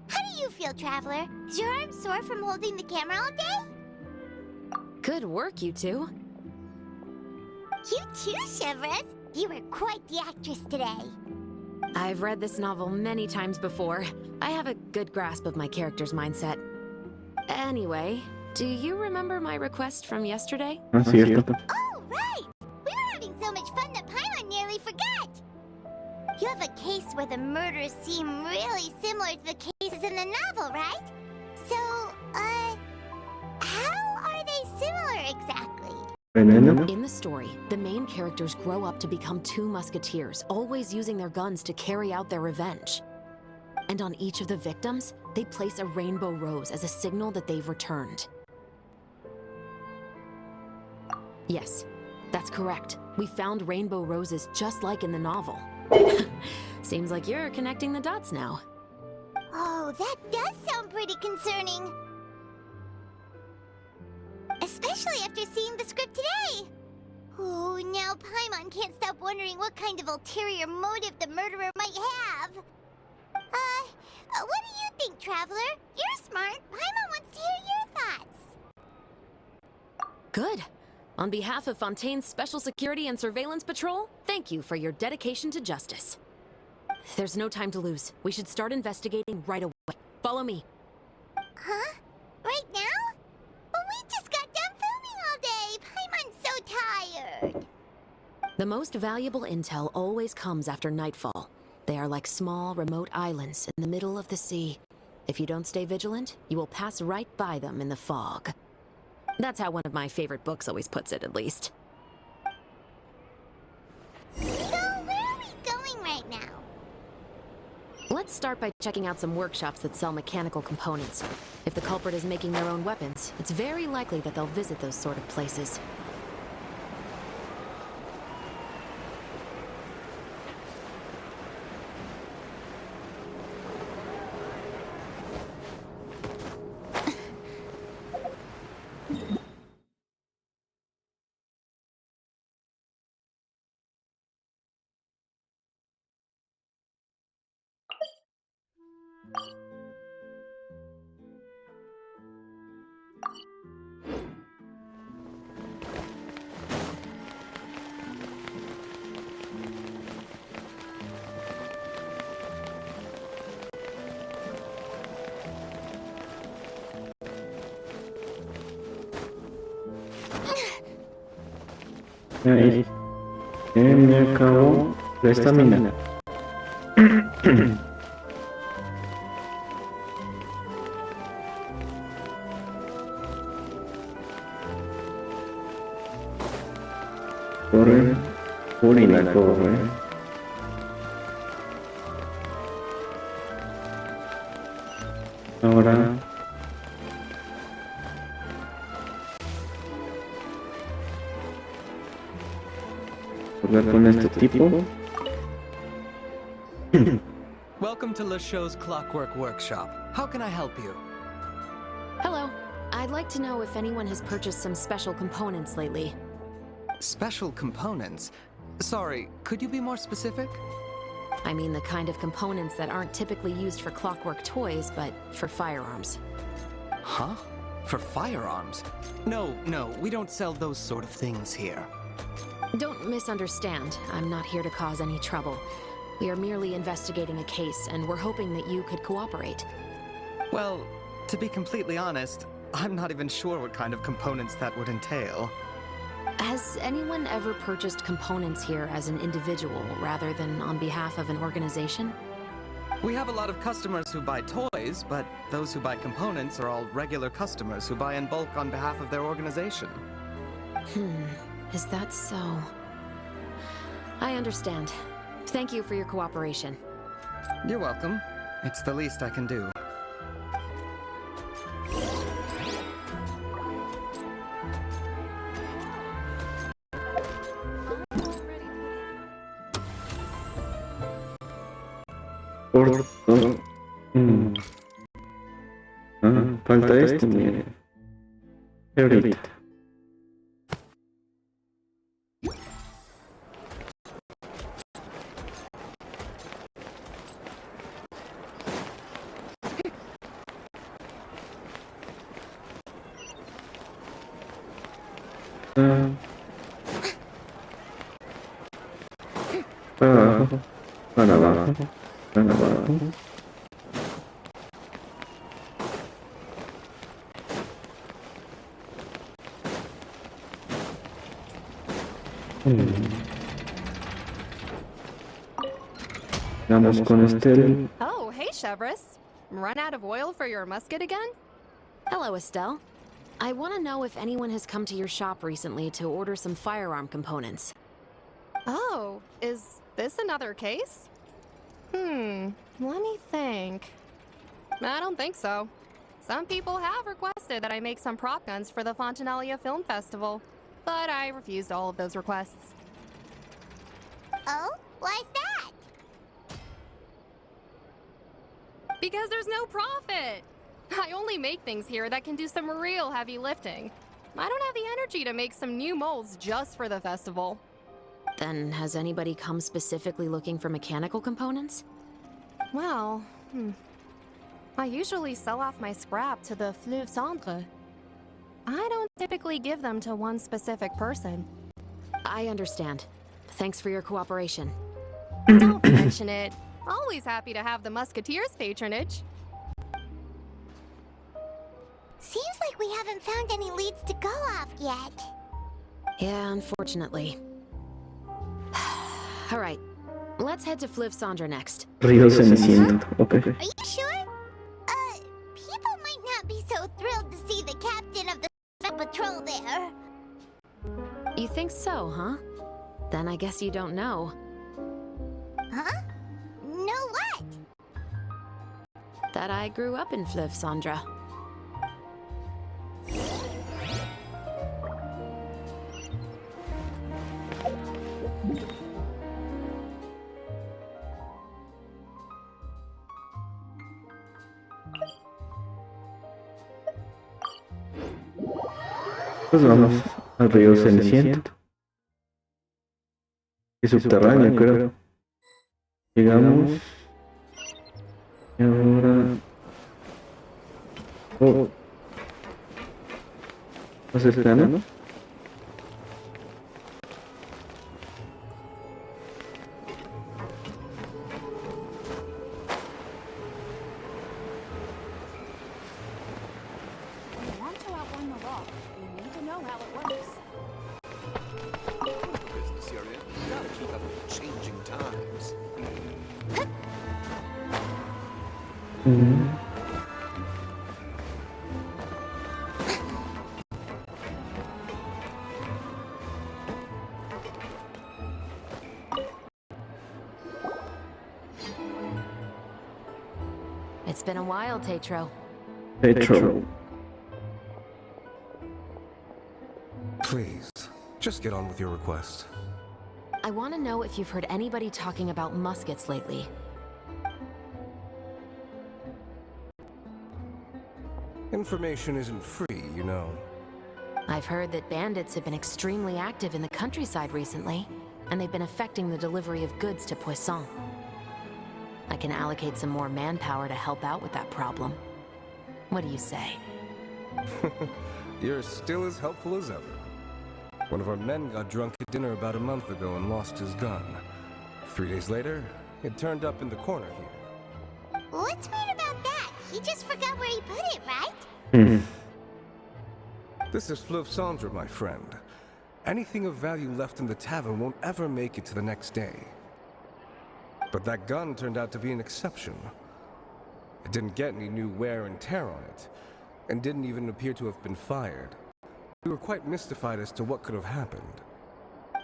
How do you feel, Traveler? Is your arm sore from holding the camera all day? Good work, you two. You too, Chevres. You were quite the actress today. I've read this novel many times before. I have a good grasp of my character's mindset. Anyway, do you remember my request from yesterday? Cierto. Oh, right! We were having so much fun that Paimon nearly forgot! You have a case where the murders seem really similar to the cases in the novel, right? So, how are they similar exactly? In the story, the main characters grow up to become two musketeers, always using their guns to carry out their revenge. And on each of the victims, they place a rainbow rose as a signal that they've returned. Yes, that's correct. We found rainbow roses just like in the novel. Seems like you're connecting the dots now. Oh, that does sound pretty concerning. Especially after seeing the script today. Oh, now Paimon can't stop wondering what kind of ulterior motive the murderer might have. What do you think, Traveler? You're smart. Paimon wants to hear your thoughts. Good. On behalf of Fontaine's Special Security and Surveillance Patrol, thank you for your dedication to justice. There's no time to lose. We should start investigating right away. Follow me. Huh? Right now? But we just got done filming all day. Paimon's so tired. The most valuable intel always comes after nightfall. They are like small, remote islands in the middle of the sea. If you don't stay vigilant, you will pass right by them in the fog. That's how one of my favorite books always puts it, at least. So, where are we going right now? Let's start by checking out some workshops that sell mechanical components. If the culprit is making their own weapons, it's very likely that they'll visit those sort of places. Ahí. Me acabó la estamina. Corre. Puri la corre. Ahora... hablar con este tipo. Welcome to LeChaux's Clockwork Workshop. How can I help you? Hello. I'd like to know if anyone has purchased some special components lately. Special components? Sorry, could you be more specific? I mean the kind of components that aren't typically used for clockwork toys, but for firearms. Huh? For firearms? No, we don't sell those sort of things here. Don't misunderstand. I'm not here to cause any trouble. We are merely investigating a case, and we're hoping that you could cooperate. Well, to be completely honest, I'm not even sure what kind of components that would entail. Has anyone ever purchased components here as an individual rather than on behalf of an organization? We have a lot of customers who buy toys, but those who buy components are all regular customers who buy in bulk on behalf of their organization. Is that so? I understand. Thank you for your cooperation. You're welcome. It's the least I can do. Falta este, mire. Ahorita. Para abajo, para abajo, para abajo. Vamos con Estelle. Oh, hey, Chevres. Run out of oil for your musket again? Hello, Estelle. I want to know if anyone has come to your shop recently to order some firearm components. Oh, is this another case? Let me think. I don't think so. Some people have requested that I make some prop guns for the Fontaine Film Festival, but I refused all of those requests. Oh? Why's that? Because there's no profit! I only make things here that can do some real heavy lifting. I don't have the energy to make some new molds just for the festival. Then has anybody come specifically looking for mechanical Well, I usually sell off my scrap to the Fleuve Cendre. I don't typically give them to one specific person. I understand. Thanks for your cooperation. Don't mention it. Always happy to have the Musketeers' patronage. Seems like we haven't found any leads to go off yet. Yeah, unfortunately. Alright, let's head to Fleuve Cendre next. Río Ceniciento, okay. Are you sure? People might not be so thrilled to see the captain of the patrol there. You think so, huh? Then I guess you don't know. Huh? Know what? That I grew up in Fleuve Cendre. Pues vamos al río Ceniciento. Es subterráneo, creo. Llegamos. Y ahora... Oh. ¿Más cercano? ¿No? It's been a while, Tetro. Petro. Please, just get on with your request. I want to know if you've heard anybody talking about muskets lately. Information isn't free, you know. I've heard that bandits have been extremely active in the countryside recently, and they've been affecting the delivery of goods to Poisson. I can allocate some more manpower to help out with that problem. What do you say? You're still as helpful as ever. One of our men got drunk at dinner about a month ago and lost his gun. 3 days later, it turned up in the corner here. What's weird about that? He just forgot where he put it, right? This is Fleuve Cendre, my friend. Anything of value left in the tavern won't ever make it to the next day. But that gun turned out to be an exception. It didn't get any new wear and tear on it, and didn't even appear to have been fired. We were quite mystified as to what could have happened.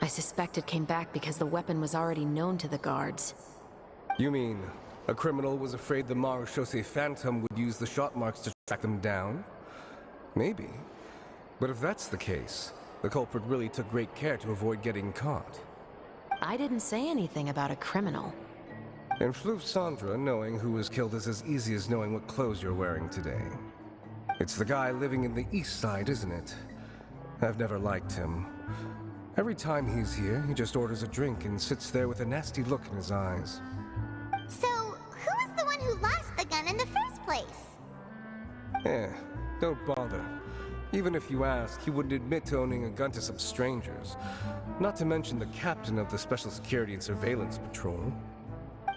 I suspect it came back because the weapon was already known to the guards. You mean, a criminal was afraid the Marechaussee Phantom would use the shot marks to track them down? Maybe. But if that's the case, the culprit really took great care to avoid getting caught. I didn't say anything about a criminal. In Fleuve Cendre, knowing who was killed is as easy as knowing what clothes you're wearing today. It's the guy living in the east side, isn't it? I've never liked him. Every time he's here, he just orders a drink and sits there with a nasty look in his eyes. So, who was the one who lost the gun in the first place? Don't bother. Even if you ask, he wouldn't admit to owning a gun to some strangers. Not to mention the captain of the Special Security and Surveillance Patrol.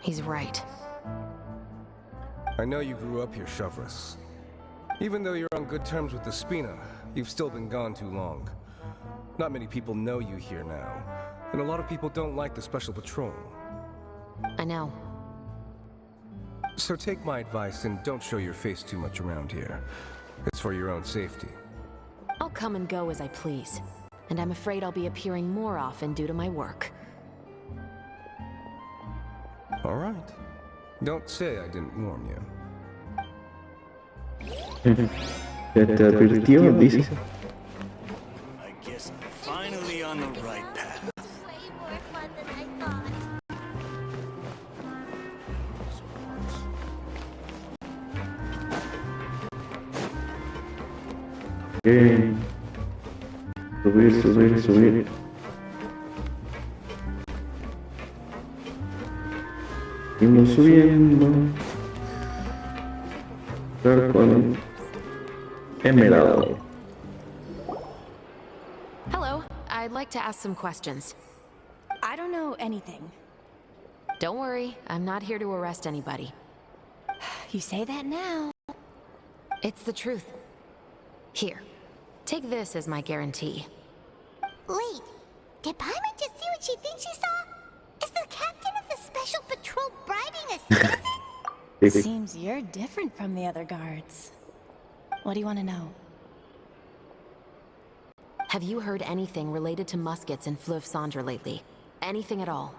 He's right. I know you grew up here, Chevres. Even though you're on good terms with the Spina, you've still been gone too long. Not many people know you here now, and a lot of people don't like the Special Patrol. I know. So take my advice and don't show your face too much around here. It's for your own safety. I'll come and go as I please, and I'm afraid I'll be appearing more often due to my work. All right. Don't say I didn't warn you. Ya te advirtió, dice. I guess I'm finally on the right path. Way more fun than I thought. Okay. Subir. Seguimos subiendo. Con Emerald. Hello, I'd like to ask some questions. I don't know anything. Don't worry, I'm not here to arrest anybody. You say that now. It's the truth. Here, take this as my guarantee. Wait, did Paimon just see what she thinks she saw? Is the captain of the Special Patrol bribing a citizen? Seems you're different from the other guards. What do you want to know? Have you heard anything related to muskets in Fleuve Cendre lately? Anything at all?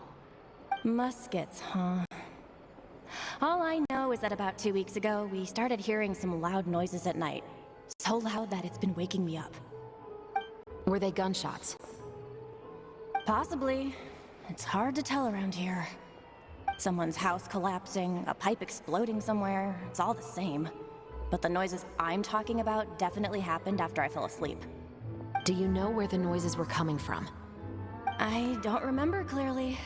Muskets, huh? All I know is that about 2 weeks ago, we started hearing some loud noises at night. So loud that it's been waking me up. Were they gunshots? Possibly. It's hard to tell around here. Someone's house collapsing, a pipe exploding somewhere, it's all the same. But the noises I'm talking about definitely happened after I fell asleep. Do you know where the noises were coming from? I don't remember clearly.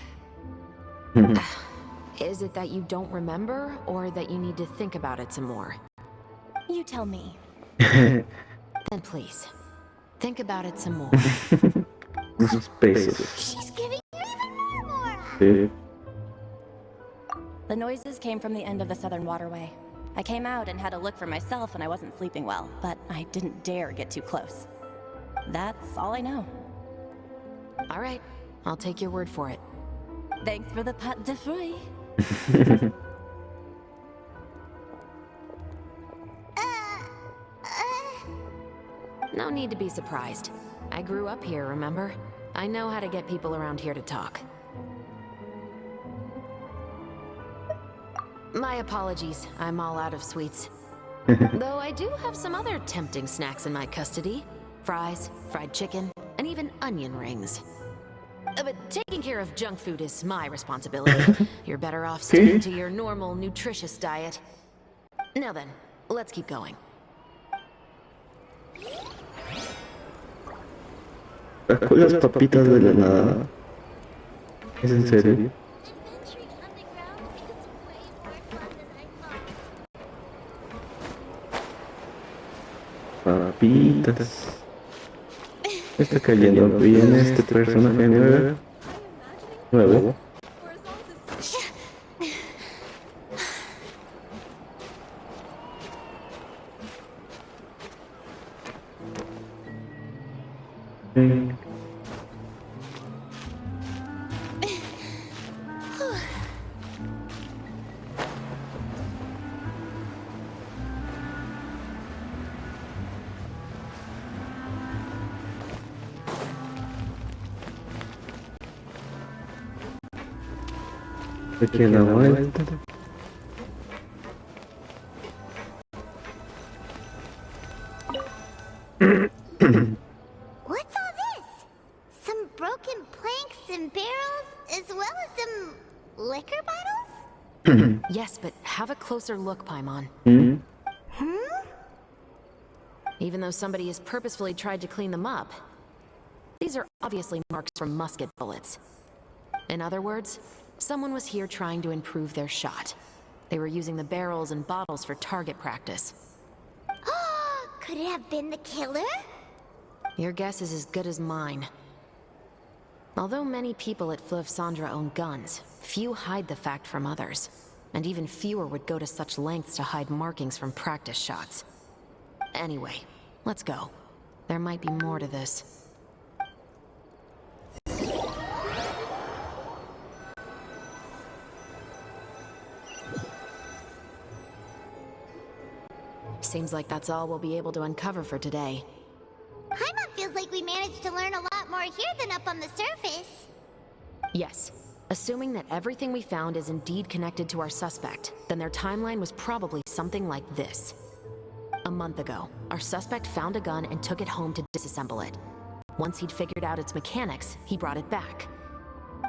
Is it that you don't remember, or that you need to think about it some more? You tell me. Then please, think about it some more. She's giving you even more. The noises came from the end of the Southern Waterway. I came out and had a look for myself and I wasn't sleeping well, but I didn't dare get too close. That's all I know. All right, I'll take your word for it. Thanks for the pâte de fruits. No need to be surprised. I grew up here, remember? I know how to get people around here to talk. My apologies, I'm all out of sweets. Though I do have some other tempting snacks in my custody. Fries, fried chicken, and even onion rings. But taking care of junk food is my responsibility. You're better off sticking to your normal, nutritious diet. Now then, let's keep going. Sacó las papitas de la nada. ¿Es en serio? Papitas. Está cayendo bien este personaje nuevo. Aquí a la vuelta. What's all this? Some broken planks and barrels, as well as some liquor bottles? Yes, but have a closer look, Paimon. Even though somebody has purposefully tried to clean them up, these are obviously marks from musket bullets. In other words, someone was here trying to improve their shot. They were using the barrels and bottles for target practice. Could it have been the killer? Your guess is as good as mine. Although many people at Fleuve Cendres own guns, few hide the fact from others. And even fewer would go to such lengths to hide markings from practice shots. Anyway, let's go. There might be more to this. Seems like that's all we'll be able to uncover for today. Paimon feels like we managed to learn a lot more here than up on the surface. Yes. Assuming that everything we found is indeed connected to our suspect, then their timeline was probably something like this. A month ago, our suspect found a gun and took it home to disassemble it. Once he'd figured out its mechanics, he brought it back.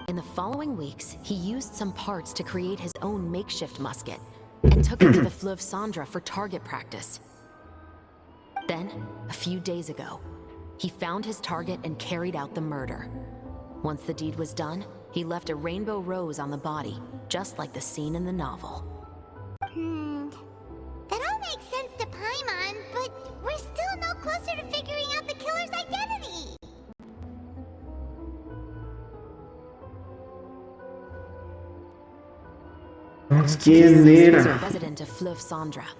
In the following weeks, he used some parts to create his own makeshift musket, and took it to the Fleuve Cendres for target practice. Then, a few days ago, he found his target and carried out the murder. Once the deed was done, he left a rainbow rose on the body, just like the scene in the novel. That all makes sense to Paimon, but we're still no closer to figuring out the killer's identity. ¿Quién He was era? a resident of Fleuve Cendres.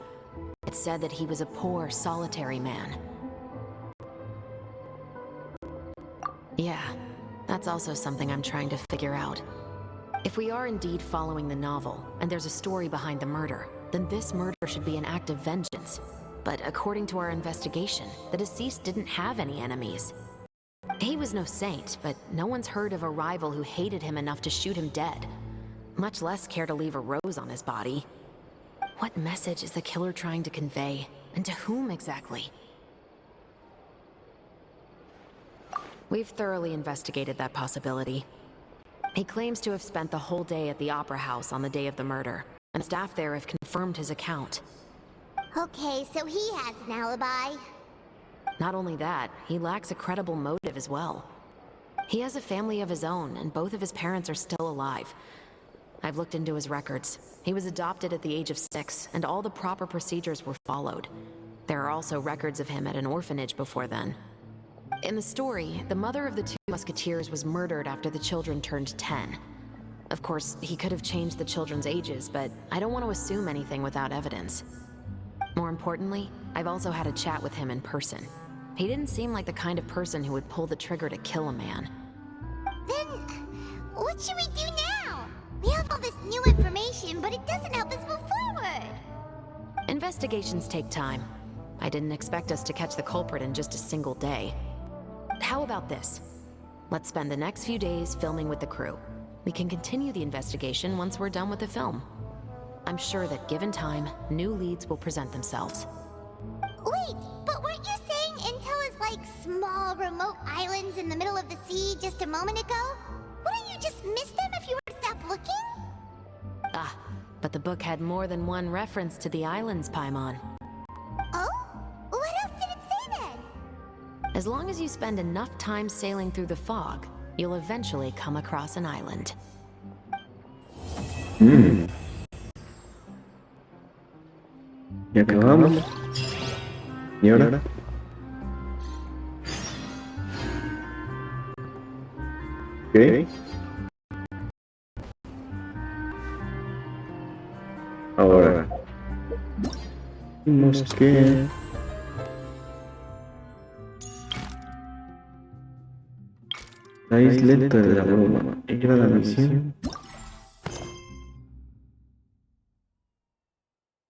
It said that he was a poor, solitary man. Yeah, that's also something I'm trying to figure out. If we are indeed following the novel, and there's a story behind the murder, then this murder should be an act of vengeance. But according to our investigation, the deceased didn't have any enemies. He was no saint, but no one's heard of a rival who hated him enough to shoot him dead. Much less care to leave a rose on his body. What message is the killer trying to convey? And to whom exactly? We've thoroughly investigated that possibility. He claims to have spent the whole day at the Opera House on the day of the murder, and staff there have confirmed his account. Okay, so he has an alibi. Not only that, he lacks a credible motive as well. He has a family of his own, and both of his parents are still alive. I've looked into his records. He was adopted at the age of 6, and all the proper procedures were followed. There are also records of him at an orphanage before then. In the story, the mother of the 2 musketeers was murdered after the children turned 10. Of course, he could have changed the children's ages, but I don't want to assume anything without evidence. More importantly, I've also had a chat with him in person. He didn't seem like the kind of person who would pull the trigger to kill a man. Then, what should we do now? We have all this new information, but it doesn't help us move forward. Investigations take time. I didn't expect us to catch the culprit in just a single day. How about this? Let's spend the next few days filming with the crew. We can continue the investigation once we're done with the film. I'm sure that given time, new leads will present themselves. Wait, but weren't you saying Intel is like small, remote islands in the middle of the sea just a moment ago? Wouldn't you just miss them if you were to stop looking? Ah, but the book had more than one reference to the islands, Paimon. Oh? What else did it say then? As long as you spend enough time sailing through the fog, you'll eventually come across an island. Y acabamos. ¿Y ahora? Ok. Ahora. Tenemos que... La isleta de la broma. Era la misión.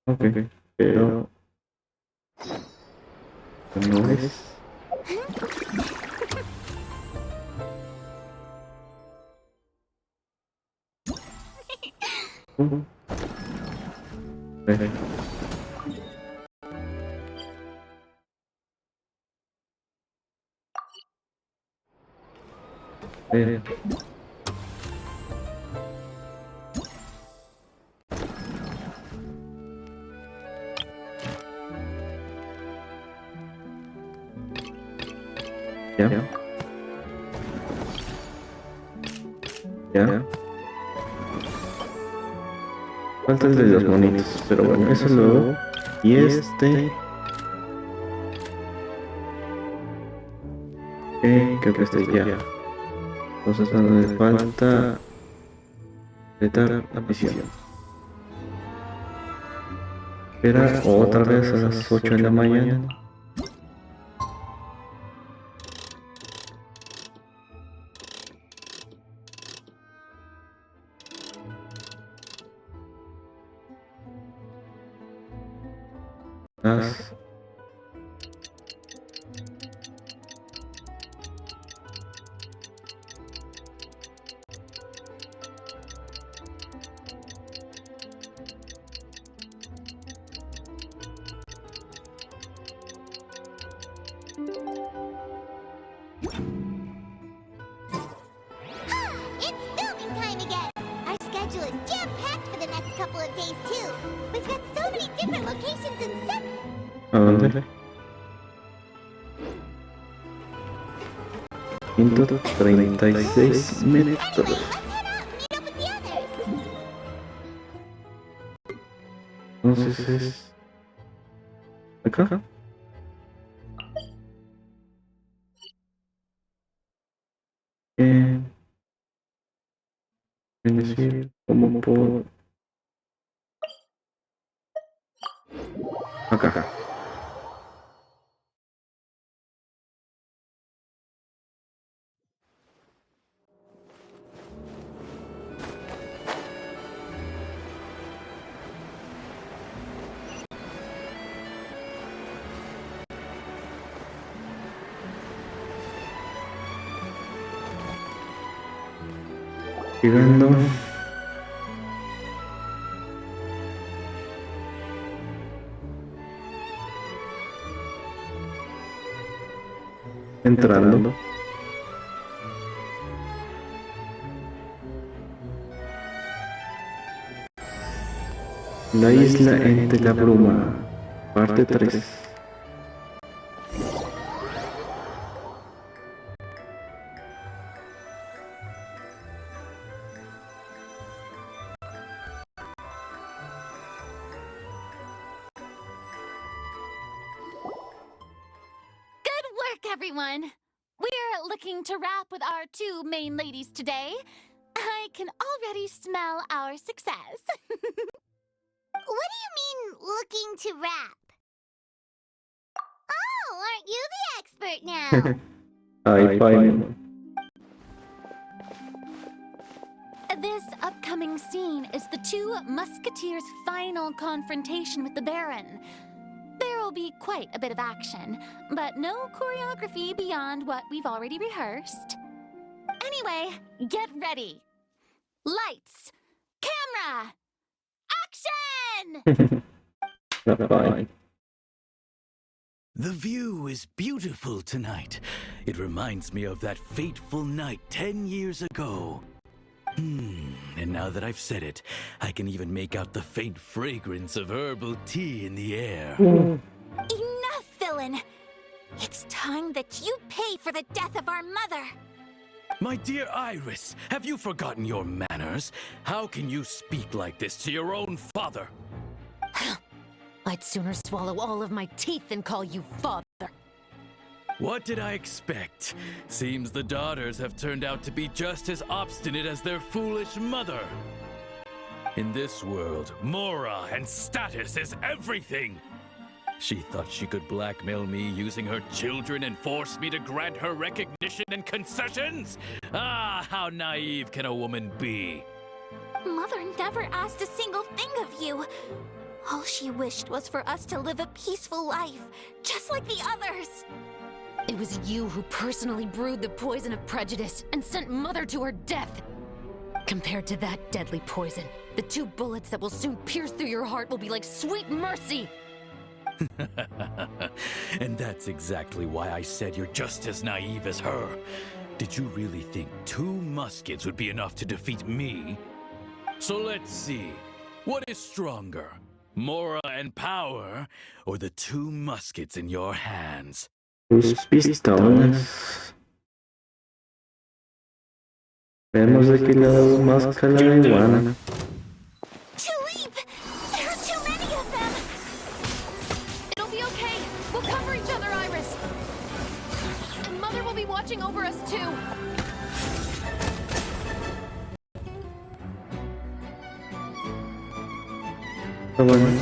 Ok, pero... No es... Ya. Ya. Falta el de los monitos, pero bueno, eso luego. Y este... creo que este ya. Entonces donde falta... completar la misión. Espera otra vez a las 8 de la mañana. ¿A dónde? 136 metros. Entonces es... ¿acá? Es decir, como por... acá. Llegando. Entrando. La isla entre la bruma. Parte 3. Everyone, we're looking to wrap with our two main ladies today. I can already smell our success. What do you mean, looking to wrap? Oh, aren't you the expert now? Ay, fine. This upcoming scene is the two musketeers' final confrontation with the Baron. There will be quite a bit of action, but no choreography beyond what we've already rehearsed. Anyway, get ready. Lights, camera, Action! Bye. The view is beautiful tonight. It reminds me of that fateful night 10 years ago. And now that I've said it, I can even make out the faint fragrance of herbal tea in the air. Enough, villain! It's time that you pay for the death of our mother! My dear Iris, have you forgotten your manners? How can you speak like this to your own father? I'd sooner swallow all of my teeth than call you father. What did I expect? Seems the daughters have turned out to be just as obstinate as their foolish mother. In this world, Mora and status is everything. She thought she could blackmail me using her children and force me to grant her recognition and concessions? Ah, how naive can a woman be? Mother never asked a single thing of you. All she wished was for us to live a peaceful life, just like the others. It was you who personally brewed the poison of prejudice and sent Mother to her death. Compared to that deadly poison, the 2 bullets that will soon pierce through your heart will be like sweet mercy. And that's exactly why I said you're just as naive as her. Did you really think 2 muskets would be enough to defeat me? So let's see. What is stronger? Mora and power, or the 2 muskets in your hands? Tus pistolas. Vemos de qué lado más cala la iguana. Tulip! There are too many of them! It'll be okay. We'll cover each other, Iris. Mother will be watching over us, too. Bueno.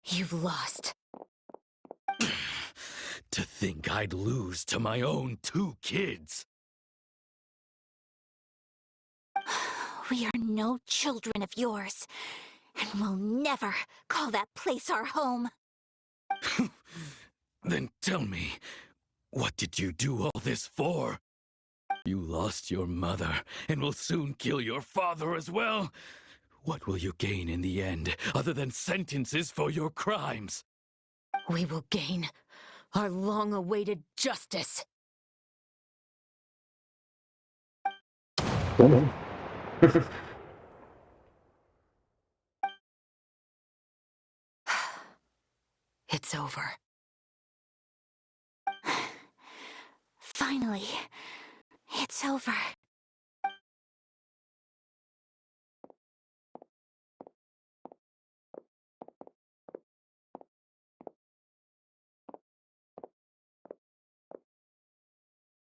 You've lost. To think I'd lose to my own 2 kids. We are no children of yours, and we'll never call that place our home. Then tell me, what did you do all this for? You lost your mother, and will soon kill your father as well. What will you gain in the end, other than sentences for your crimes? We will gain our long-awaited justice. ¿Cómo? It's over. Finally, it's over.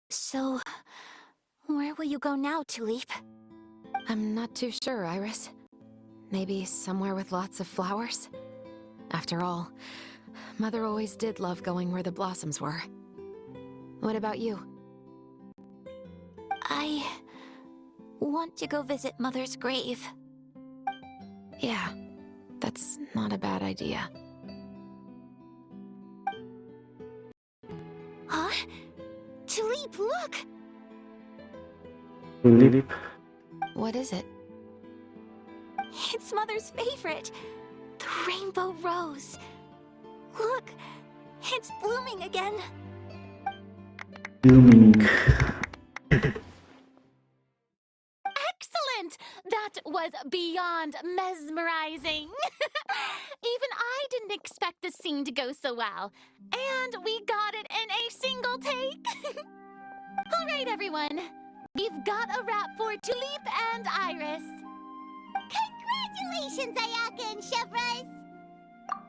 So, where will you go now, Tulip? I'm not too sure, Iris. Maybe somewhere with lots of flowers? After all, Mother always did love going where the blossoms were. What about you? I want to go visit Mother's grave. Yeah, that's not a bad idea. Huh? Tulip, look! Tulip. What is it? It's Mother's favorite, the rainbow rose. Look, it's blooming again. Blooming. Excellent! That was beyond mesmerizing. Even I didn't expect the scene to go so well. And we got it in a single take. All right, everyone. We've got a wrap for Tulip and Iris. Congratulations, Ayaka and Chevres!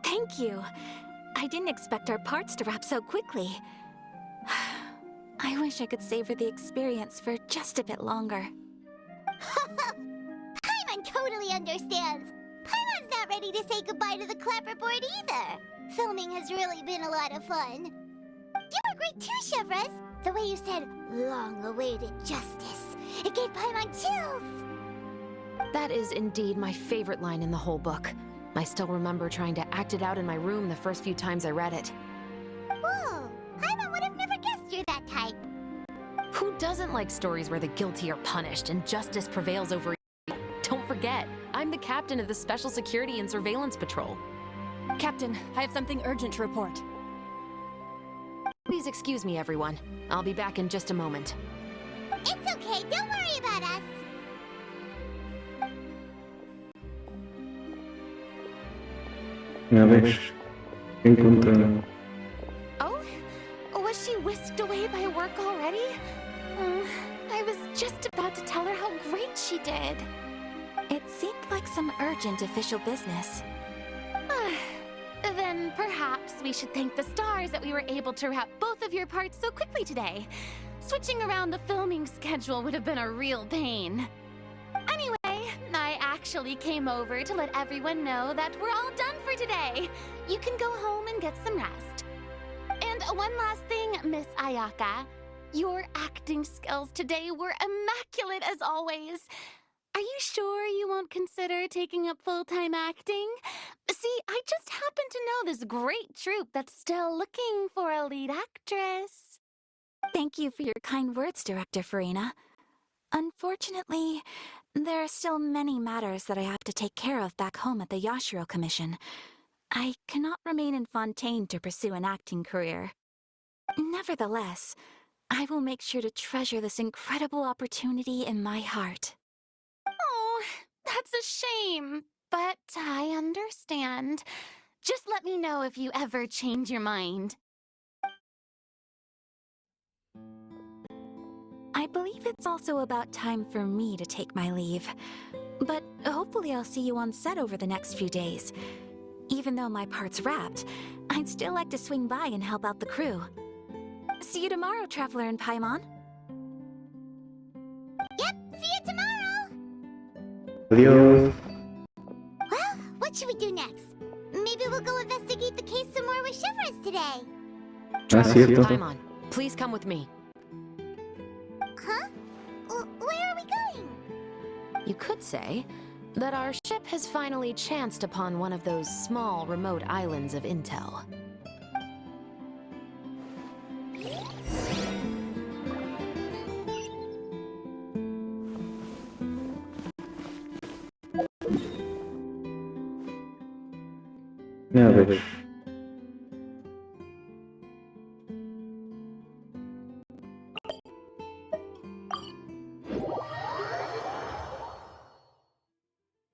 Thank you. I didn't expect our parts to wrap so quickly. I wish I could savor the experience for just a bit longer. Paimon totally understands. Paimon's not ready to say goodbye to the clapperboard either. Filming has really been a lot of fun. You were great too, Chevres. The way you said, long-awaited justice. It gave Paimon chills. That is indeed my favorite line in the whole book. I still remember trying to act it out in my room the first few times I read it. Whoa, Paimon would have never guessed you're that type. Who doesn't like stories where the guilty are punished and justice prevails over evil? Don't forget, I'm the captain of the Special Security and Surveillance Patrol. Captain, I have something urgent to report. Please excuse me, everyone. I'll be back in just a moment. It's okay, don't worry about us. A ver, encontrado. Oh? Was she whisked away by work already? I was just about to tell her how great she did. It seemed like some urgent official business. Then perhaps we should thank the stars that we were able to wrap both of your parts so quickly today. Switching around the filming schedule would have been a real pain. Anyway, I actually came over to let everyone know that we're all done for today. You can go home and get some rest. And one last thing, Miss Ayaka. Your acting skills today were immaculate as always. Are you sure you won't consider taking up full-time acting? See, I just happen to know this great troupe that's still looking for a lead actress. Thank you for your kind words, Director Farina. Unfortunately, there are still many matters that I have to take care of back home at the Yashiro Commission. I cannot remain in Fontaine to pursue an acting career. Nevertheless, I will make sure to treasure this incredible opportunity in my heart. Oh, that's a shame, but I understand. Just let me know if you ever change your mind. I believe it's also about time for me to take my leave. But hopefully I'll see you on set over the next few days. Even though my part's wrapped, I'd still like to swing by and help out the crew. See you tomorrow, Traveler and Paimon. Yep, see you tomorrow! Adiós. Well, what should we do next? Maybe we'll go investigate the case some more with Shivers today. Cierto. Paimon, please come with me. Huh? Where are we going? You could say that our ship has finally chanced upon one of those small, remote islands of intel. A ver.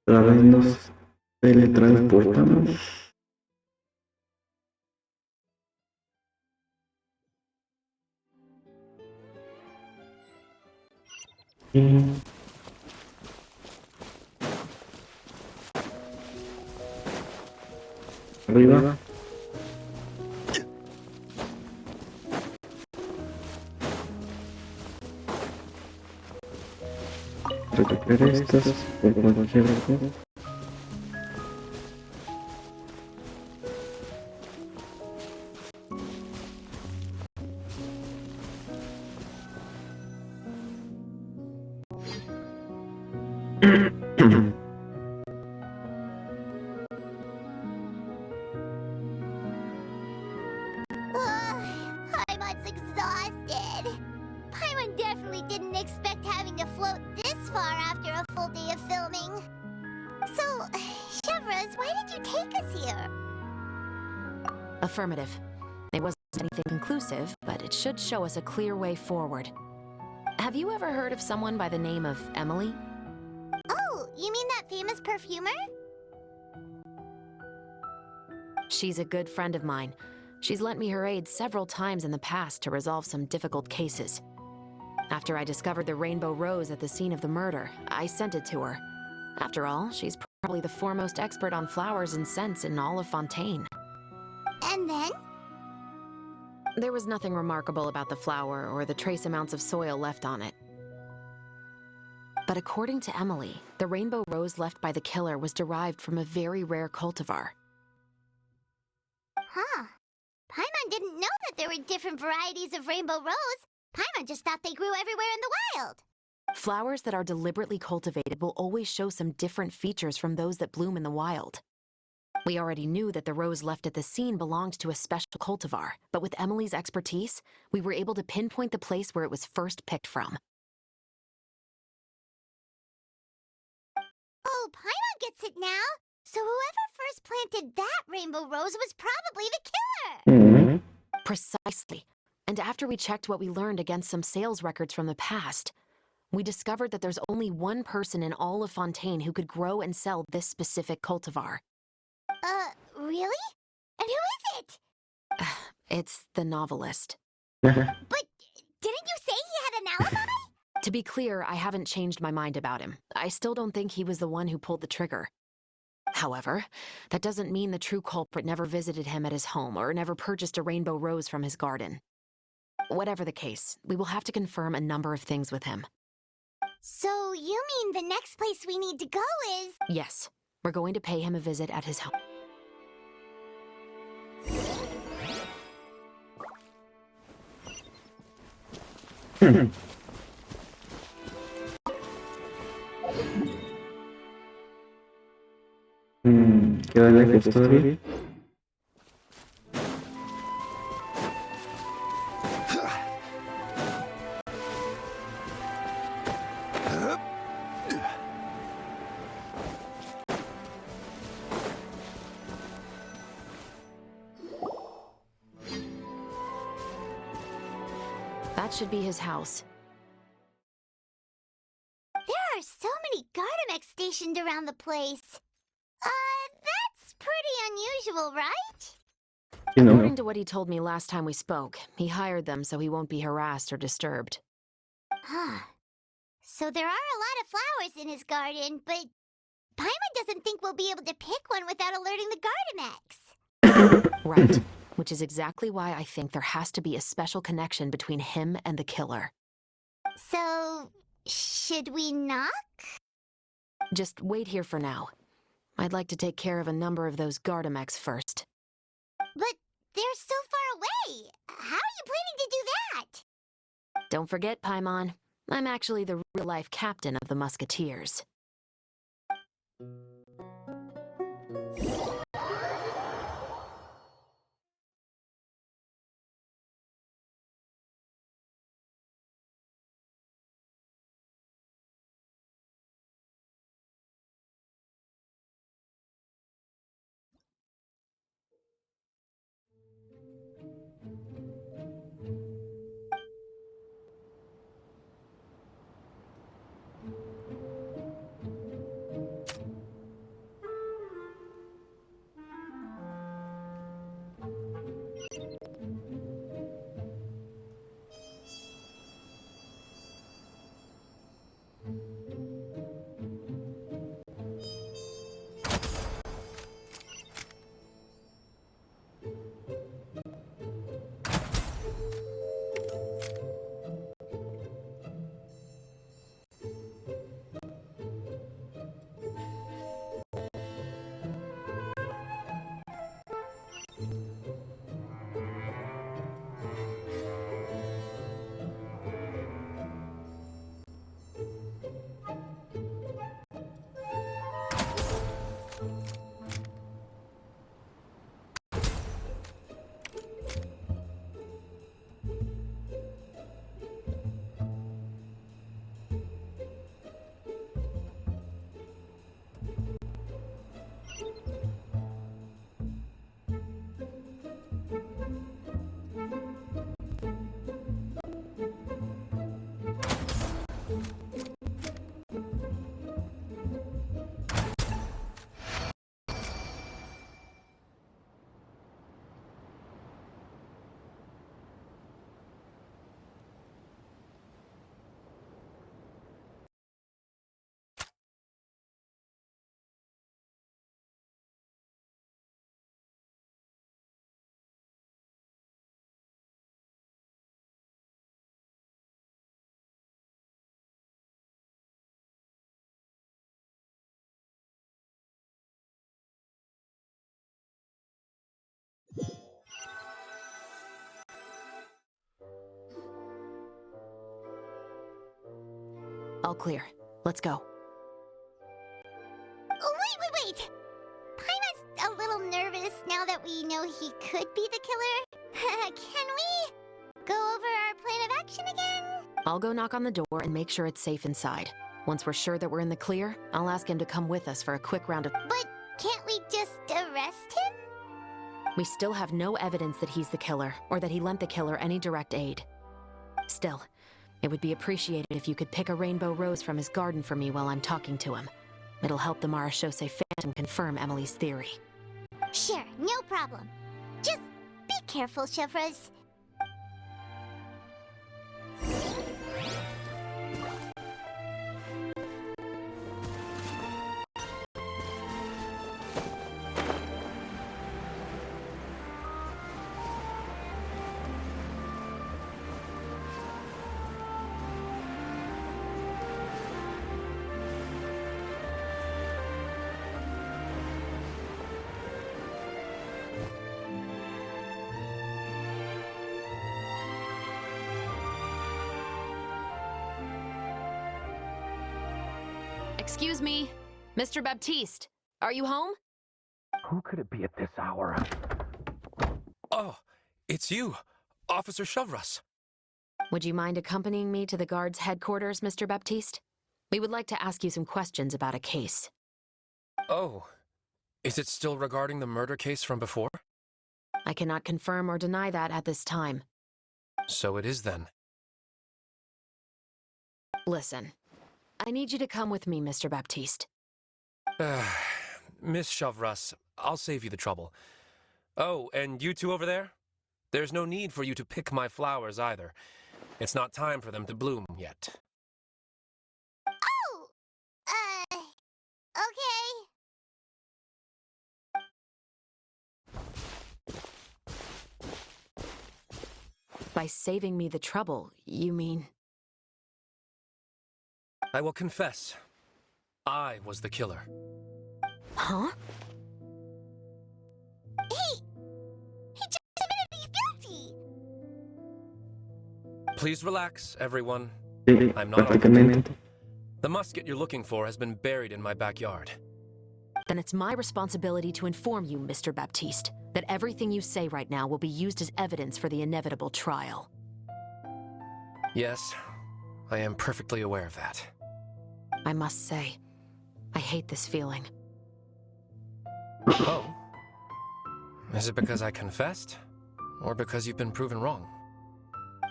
A ver, nos teletransportamos. Arriba. Recoger estas por cualquier cosa. Paimon's exhausted. Paimon definitely didn't expect having to float this far after a full day of filming. So, Chevros, why did you take us here? Affirmative. It wasn't anything conclusive, but it should show us a clear way forward. Have you ever heard of someone by the name of Emily? Oh, you mean that famous perfumer? She's a good friend of mine. She's lent me her aid several times in the past to resolve some difficult cases. After I discovered the rainbow rose at the scene of the murder, I sent it to her. After all, she's probably the foremost expert on flowers and scents in all of Fontaine. And then? There was nothing remarkable about the flower or the trace amounts of soil left on it. But according to Emily, the rainbow rose left by the killer was derived from a very rare cultivar. Huh. Paimon didn't know that there were different varieties of rainbow rose. Paimon just thought they grew everywhere in the wild. Flowers that are deliberately cultivated will always show some different features from those that bloom in the wild. We already knew that the rose left at the scene belonged to a special cultivar, but with Emily's expertise, we were able to pinpoint the place where it was first picked from. Oh, Paimon gets it now. So whoever first planted that rainbow rose was probably the killer. Precisely. And after we checked what we learned against some sales records from the past, we discovered that there's only one person in all of Fontaine who could grow and sell this specific cultivar. Really? And who is it? It's the novelist. But didn't you say he had an alibi? To be clear, I haven't changed my mind about him. I still don't think he was the one who pulled the trigger. However, that doesn't mean the true culprit never visited him at his home or never purchased a rainbow rose from his garden. Whatever the case, we will have to confirm a number of things with him. So you mean the next place we need to go is... Yes, we're going to pay him a visit at his home. ¿Queda lejos todavía? That should be his house. There are so many Gardamex stationed around the place. That's pretty unusual, right? According to what he told me last time we spoke, he hired them so he won't be harassed or disturbed. Huh. So there are a lot of flowers in his garden, but Paimon doesn't think we'll be able to pick one without alerting the Gardamex. Right. Which is exactly why I think there has to be a special connection between him and the killer. So, should we knock? Just wait here for now. I'd like to take care of a number of those Gardamex first. But they're so far away. How are you planning to do that? Don't forget, Paimon, I'm actually the real-life captain of the Musketeers. All clear. Let's go. Oh, wait! Paimon's a little now that we know he could be the killer, can we go over our plan of action again? I'll go knock on the door and make sure it's safe inside. Once we're sure that we're in the clear, I'll ask him to come with us for a quick round of— But can't we just arrest him? We still have no evidence that he's the killer, or that he lent the killer any direct aid. Still, it would be appreciated if you could pick a rainbow rose from his garden for me while I'm talking to him. It'll help the Marachose Phantom confirm Emily's theory. Sure, no problem. Just be careful, Chevres. Excuse me, Mr. Baptiste, are you home? Who could it be at this hour? Oh, it's you, Officer Chevres. Would you mind accompanying me to the guard's headquarters, Mr. Baptiste? We would like to ask you some questions about a case. Oh, is it still regarding the murder case from before? I cannot confirm or deny that at this time. So it is then. Listen, I need you to come with me, Mr. Baptiste. Miss Chevres, I'll save you the trouble. Oh, and you two over there? There's no need for you to pick my flowers either. It's not time for them to bloom yet. Oh! Okay. By saving me the trouble, you mean? I will confess, I was the killer. Huh? He just admitted he's guilty! Please relax, everyone. Sí, I'm not prácticamente. The musket you're looking for has been buried in my backyard. Then it's my responsibility to inform you, Mr. Baptiste, that everything you say right now will be used as evidence for the inevitable trial. Yes, I am perfectly aware of that. I must say, I hate this feeling. Oh? Is it because I confessed? Or because you've been proven wrong?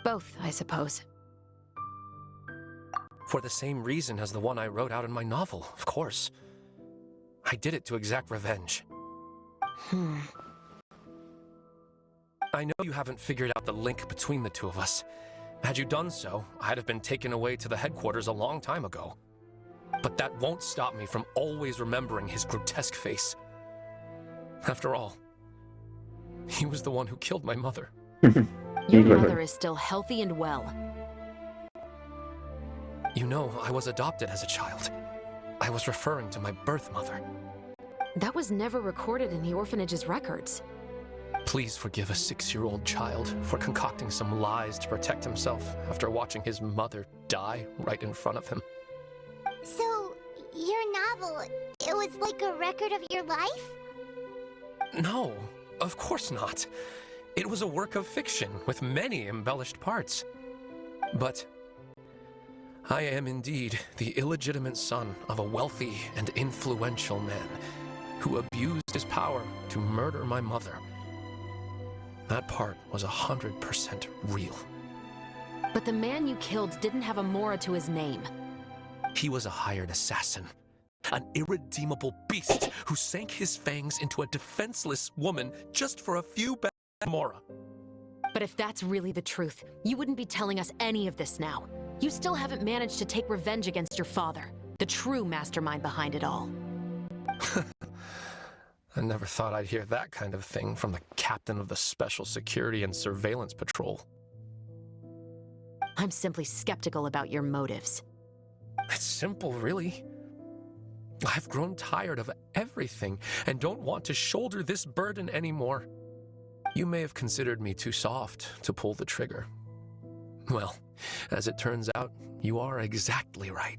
Both, I suppose. For the same reason as the one I wrote out in my novel, of course. I did it to exact revenge. I know you haven't figured out the link between the two of us. Had you done so, I'd have been taken away to the headquarters a long time ago. But that won't stop me from always remembering his grotesque face. After all, he was the one who killed my mother. Your mother is still healthy and well. You know, I was adopted as a child. I was referring to my birth mother. That was never recorded in the orphanage's records. Please forgive a 6-year-old child for concocting some lies to protect himself after watching his mother die right in front of him. So, your novel, it was like a record of your life? No, of course not. It was a work of fiction with many embellished parts. But I am indeed the illegitimate son of a wealthy and influential man who abused his power to murder my mother. That part was 100% real. But the man you killed didn't have a Mora to his name. He was a hired assassin. An irredeemable beast who sank his fangs into a defenseless woman just for a few bad Mora. But if that's really the truth, you wouldn't be telling us any of this now. You still haven't managed to take revenge against your father, the true mastermind behind it all. I never thought I'd hear that kind of thing from the captain of the Special Security and Surveillance Patrol. I'm simply skeptical about your motives. It's simple, really. I've grown tired of everything and don't want to shoulder this burden anymore. You may have considered me too soft to pull the trigger. Well, as it turns out, you are exactly right.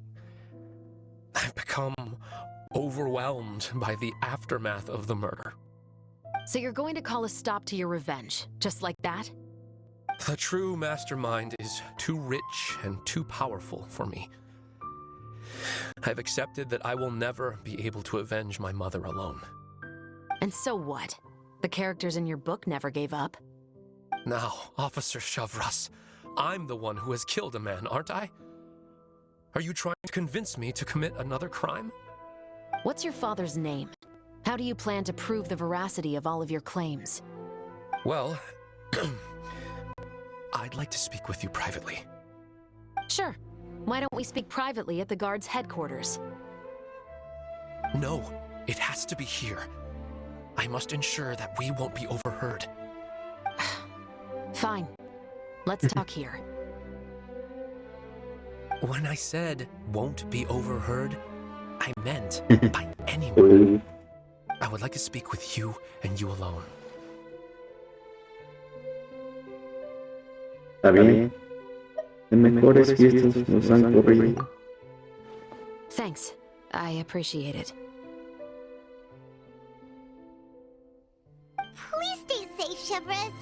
I've become overwhelmed by the aftermath of the murder. So you're going to call a stop to your revenge, just like that? The true mastermind is too rich and too powerful for me. I've accepted that I will never be able to avenge my mother alone. And so what? The characters in your book never gave up. Now, Officer Shavras, I'm the one who has killed a man, aren't I? Are you trying to convince me to commit another crime? What's your father's name? How do you plan to prove the veracity of all of your claims? Well, I'd like to speak with you privately. Sure. Why don't we speak privately at the guard's headquarters? No, it has to be here. I must ensure that we won't be overheard. Fine. Let's talk here. When I said won't be overheard, I meant by anyone. I would like to speak with you and you alone. Está bien. Las mejores fiestas nos han corrido. Thanks. I appreciate it. Please stay safe, Shavras.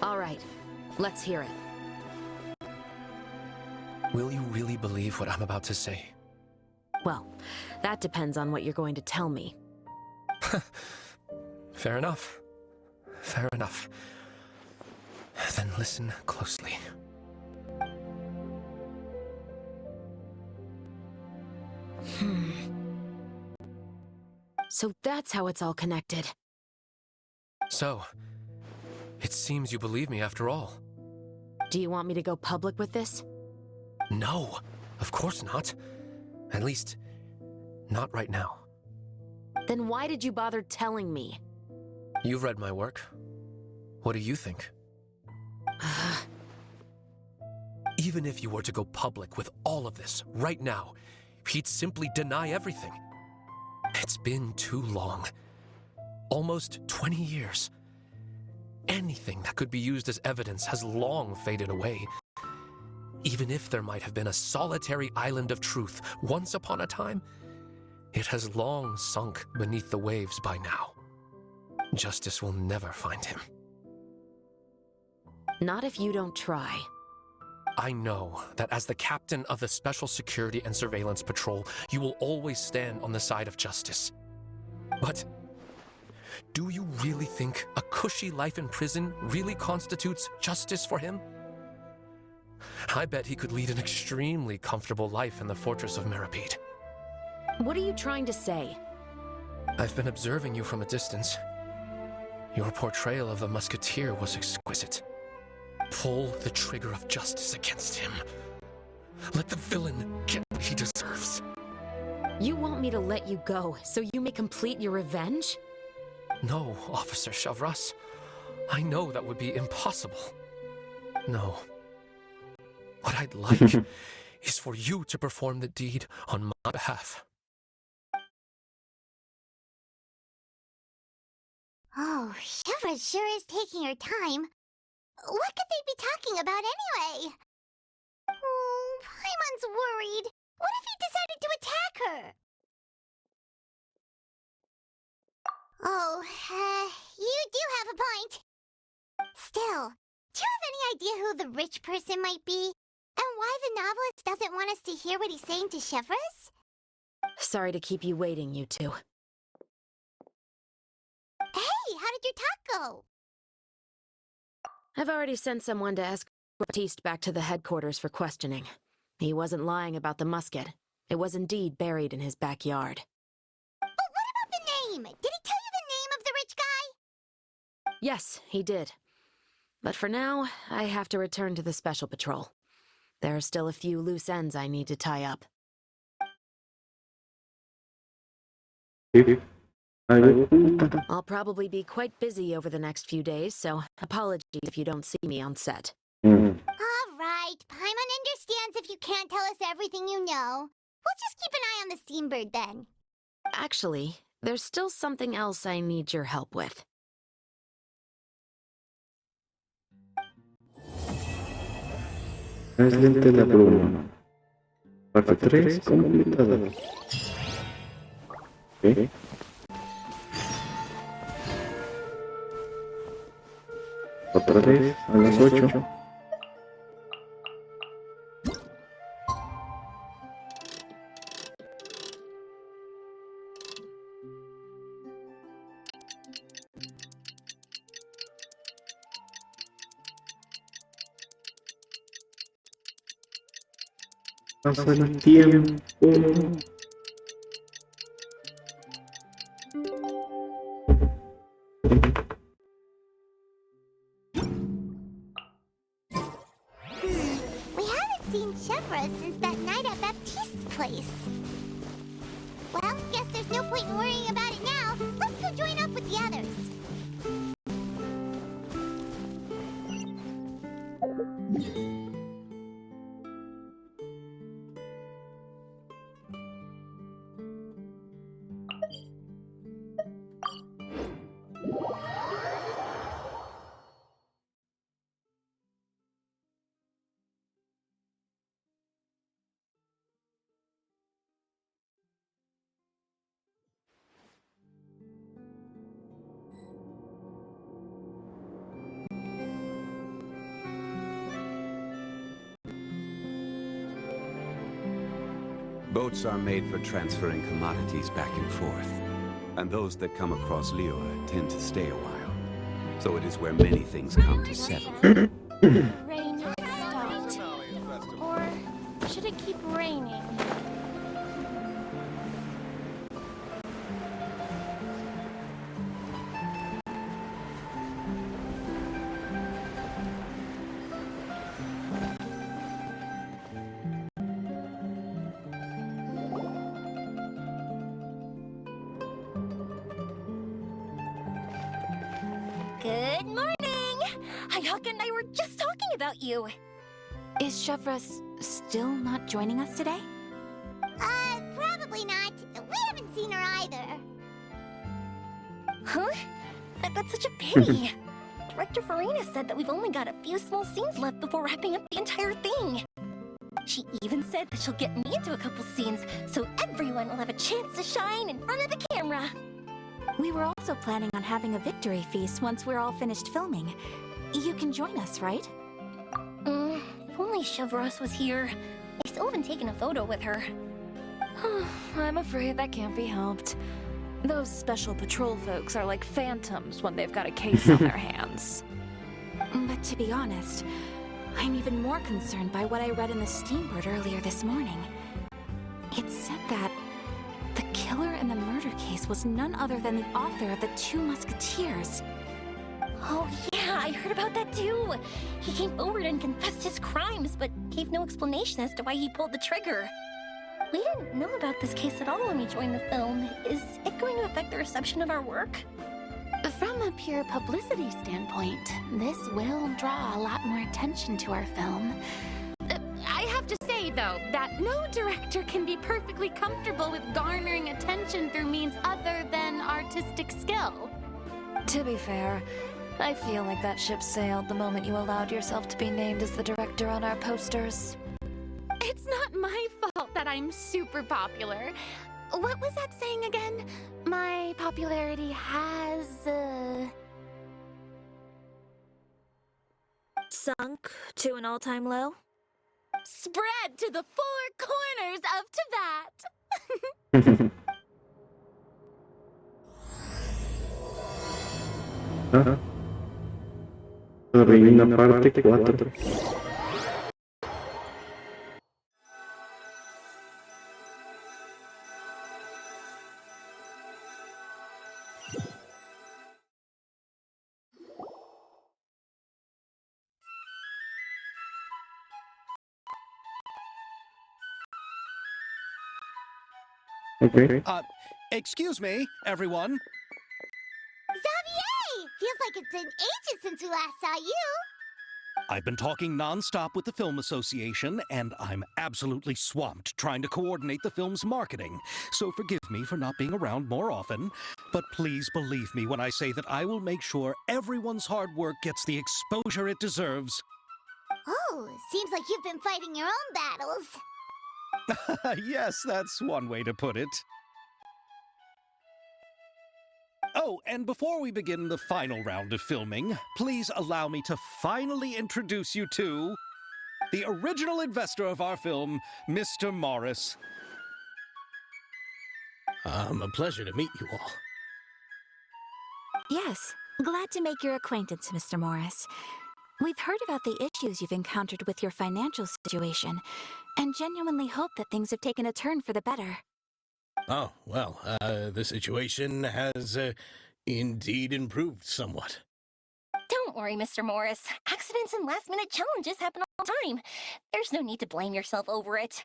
All right. Let's hear it. Will you really believe what I'm about to say? Well, that depends on what you're going to tell me. Fair enough. Fair enough. Then listen closely. So that's how it's all connected. So, it seems you believe me after all. Do you want me to go public with this? No, of course not. At least, not right now. Then why did you bother telling me? You've read my work. What do you think? Even if you were to go public with all of this right now, he'd simply deny everything. It's been too long. Almost 20 years. Anything that could be used as evidence has long faded away. Even if there might have been a solitary island of truth once upon a time, it has long sunk beneath the waves by now. Justice will never find him. Not if you don't try. I know that as the captain of the Special Security and Surveillance Patrol, you will always stand on the side of justice. But do you really think a cushy life in prison really constitutes justice for him? I bet he could lead an extremely comfortable life in the fortress of Meripede. What are you trying to say? I've been observing you from a distance. Your portrayal of the musketeer was exquisite. Pull the trigger of justice against him. Let the villain get what he deserves. You want me to let you go so you may complete your revenge? No, Officer Shavras. I know that would be impossible. No. What I'd like is for you to perform the deed on my behalf. Oh, Shavras sure is taking her time. What could they be talking about anyway? Oh, Paimon's worried. What if he decided to attack her? Oh, you do have a point. Still, do you have any idea who the rich person might be? And why the novelist doesn't want us to hear what he's saying to Shavras? Sorry to keep you waiting, you two. Hey, how did your talk go? I've already sent someone to escort Baptiste back to the headquarters for questioning. He wasn't lying about the musket. It was indeed buried in his backyard. But what about the name? Did he tell you the name of the rich guy? Yes, he did. But for now, I have to return to the Special Patrol. There are still a few loose ends I need to tie up. I'll probably be quite busy over the next few days, so apologies if you don't see me on set. All right, Paimon understands if you can't tell us everything you know. We'll just keep an eye on the steambird then. Actually, there's still something else I need your help with. Aislante la bruma. Parte 3 completada. Ok. Otra vez a las 8. Pasa el tiempo. We haven't seen Chevra since that night at Baptiste's place. Well, guess there's no point in worrying about it now. Let's go join up with the others. Boats are made for transferring commodities back and forth, and those that come across Lior tend to stay a while. So it is where many things come to settle. Rain has stopped. Or should it keep raining? Good morning! Hayaka and I were just talking about you. Is Chevra still not joining us today? Probably not. We haven't seen her either. Huh? That's such a pity. Director Farina said that we've only got a few small scenes left before wrapping up the entire thing. She even said that she'll get me into a couple scenes, so everyone will have a chance to shine in front of the camera. We were also planning on having a victory feast once we're all finished filming. You can join us, right? If only Chevros was here. I still haven't taken a photo with her. I'm afraid that can't be helped. Those special patrol folks are like phantoms when they've got a case on their hands. But to be honest, I'm even more concerned by what I read in the Steambird earlier this morning. It said that the killer in the murder case was none other than the author of the Two Musketeers. Oh yeah, I heard about that too. He came forward and confessed his crimes, but gave no explanation as to why he pulled the trigger. We didn't know about this case at all when we joined the film. Is it going to affect the reception of our work? From a pure publicity standpoint, this will draw a lot more attention to our film. I have to say, though, that no director can be perfectly comfortable with garnering attention through means other than artistic skill. To be fair, I feel like that ship sailed the moment you allowed yourself to be named as the director on our posters. It's not my fault that I'm super popular. What was that saying again? My popularity has, Sunk to an all-time low? spread to the four corners of Teyvat. Reina parte 4. Okay. Excuse me, everyone. Xavier! Feels like it's been ages since we last saw you. I've been talking non-stop with the Film Association, and I'm absolutely swamped trying to coordinate the film's marketing. So forgive me for not being around more often, but please believe me when I say that I will make sure everyone's hard work gets the exposure it deserves. Oh, seems like you've been fighting your own battles. Yes, that's one way to put it. Oh, and before we begin the final round of filming, please allow me to finally introduce you to the original investor of our film, Mr. Morris. A pleasure to meet you all. Yes, glad to make your acquaintance, Mr. Morris. We've heard about the issues you've encountered with your financial situation, and genuinely hope that things have taken a turn for the better. Oh, well, the situation has indeed improved somewhat. Don't worry, Mr. Morris. Accidents and last-minute challenges happen all the time. There's no need to blame yourself over it.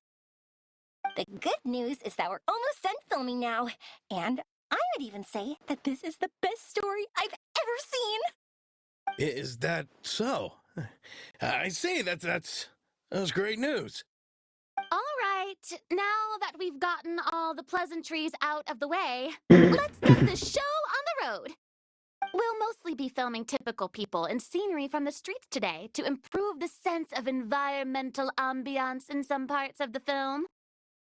The good news is that we're almost done filming now, and I would even say that this is the best story I've ever seen. Is that so? I see, that's great news. All right, now that we've gotten all the pleasantries out of the way, let's get the show on the road. We'll mostly be filming typical people and scenery from the streets today to improve the sense of environmental ambiance in some parts of the film.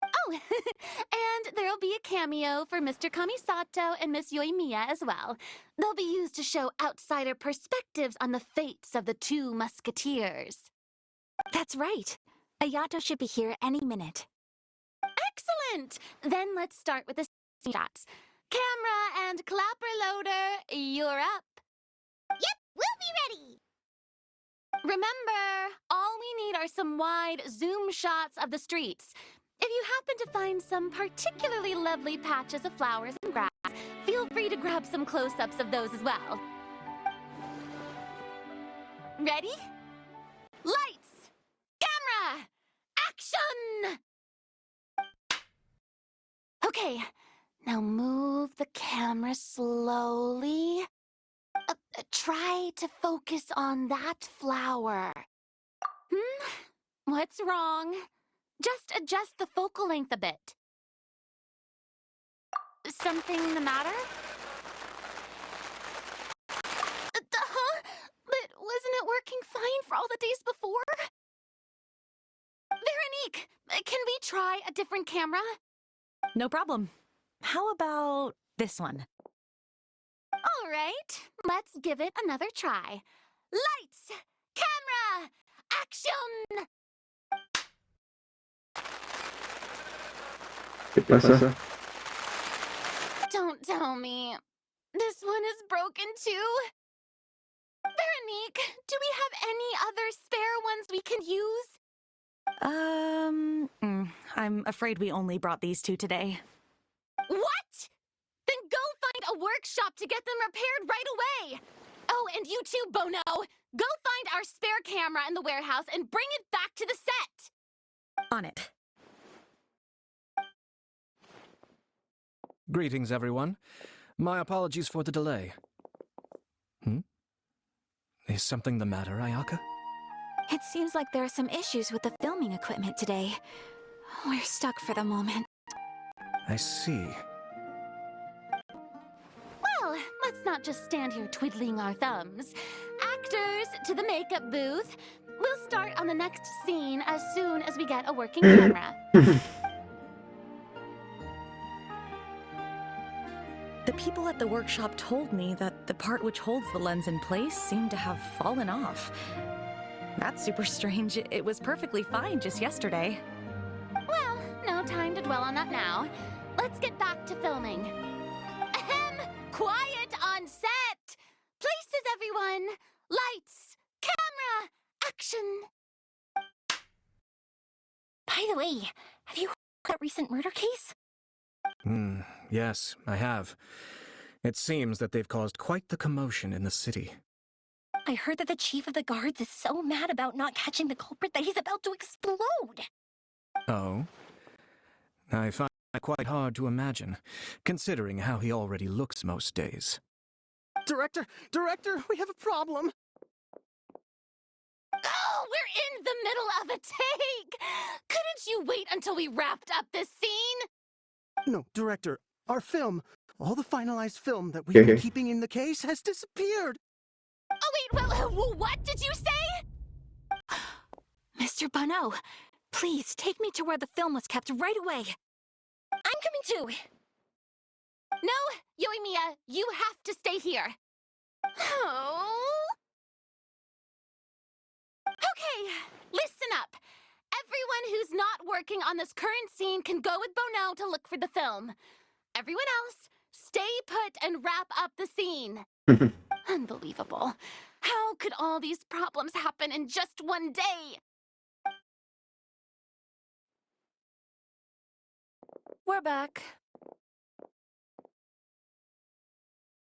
Oh, and there'll be a cameo for Mr. Kamisato and Miss Yoimiya as well. They'll be used to show outsider perspectives on the fates of the two musketeers. That's right. Ayato should be here any minute. Excellent! Then let's start with the shots. Camera and clapper loader, you're up. Yep, we'll be ready. Remember, all we need are some wide zoom shots of the streets. If you happen to find some particularly lovely patches of flowers and grass, feel free to grab some close-ups of those as well. Ready? Lights! Camera! Action! Okay, now move the camera slowly. Try to focus on that flower. What's wrong? Just adjust the focal length a bit. Something the matter? But wasn't it working fine for all the days before? Veronique, can we try a different camera? No problem. How about this one? All right, let's give it another try. Lights! Camera! Action! ¿Qué pasa? Don't tell me. This one is broken too? Veronique, do we have any other spare ones we can use? I'm afraid we only brought these two today. What? Then go find a workshop to get them repaired right away. Oh, and you too, Bono. Go find our spare camera in the warehouse and bring it back to the set. On it. Greetings, everyone. My apologies for the delay. Is something the matter, Ayaka? It seems like there are some issues with the filming equipment today. We're stuck for the moment. I see. Well, let's not just stand here twiddling our thumbs. Actors, to the makeup booth. We'll start on the next scene as soon as we get a working camera. The people at the workshop told me that the part which holds the lens in place seemed to have fallen off. That's super strange. It was perfectly fine just yesterday. Well, no time to dwell on that now. Let's get back to filming. Ahem! Quiet on set! Places, everyone! Lights! Camera! Action! By the way, have you heard that recent murder case? Yes, I have. It seems that they've caused quite the commotion in the city. I heard that the chief of the guards is so mad about not catching the culprit that he's about to explode. Oh? I find that quite hard to imagine, considering how he already looks most days. Director, we have a problem. Oh, we're in the middle of a take! Couldn't you wait until we wrapped up this scene? No, Director, our film, all the finalized film that we've been keeping in the case has disappeared. Oh, wait, well, what did you say? Mr. Bono, Please, take me to where the film was kept right away. I'm coming too. No, Yoimiya, you have to stay here. Oh. Okay, listen up. Everyone who's not working on this current scene can go with Bono to look for the film. Everyone else, stay put and wrap up the scene. Unbelievable. How could all these problems happen in just one day? We're back.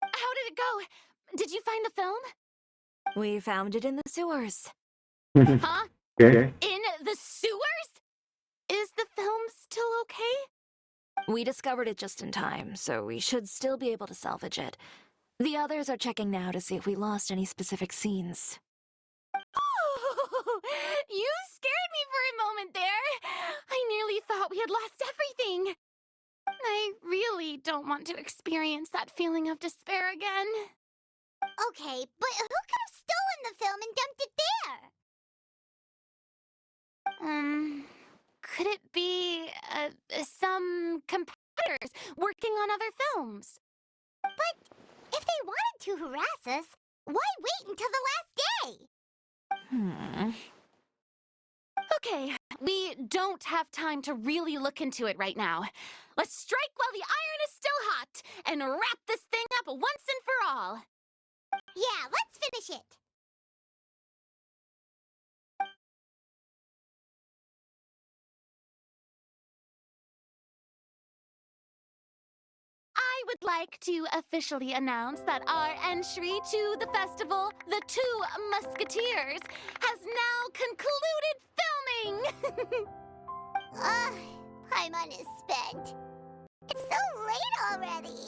How did it go? Did you find the film? We found it in the sewers. Huh? Okay. In the sewers? Is the film still okay? We discovered it just in time, so we should still be able to salvage it. The others are checking now to see if we lost any specific scenes. Oh, you scared me for a moment there. I nearly thought we had lost everything. I really don't want to experience that feeling of despair again. Okay, but who could have stolen the film and dumped it there? Could it be, some competitors working on other films? But if they wanted to harass us, why wait until the last day? Okay, we don't have time to really look into it right now. Let's strike while the iron is still hot and wrap this thing up once and for all. Yeah, let's finish it. I would like to officially announce that our entry to the festival, The Two Musketeers, has now concluded filming! Paimon is spent. It's so late already.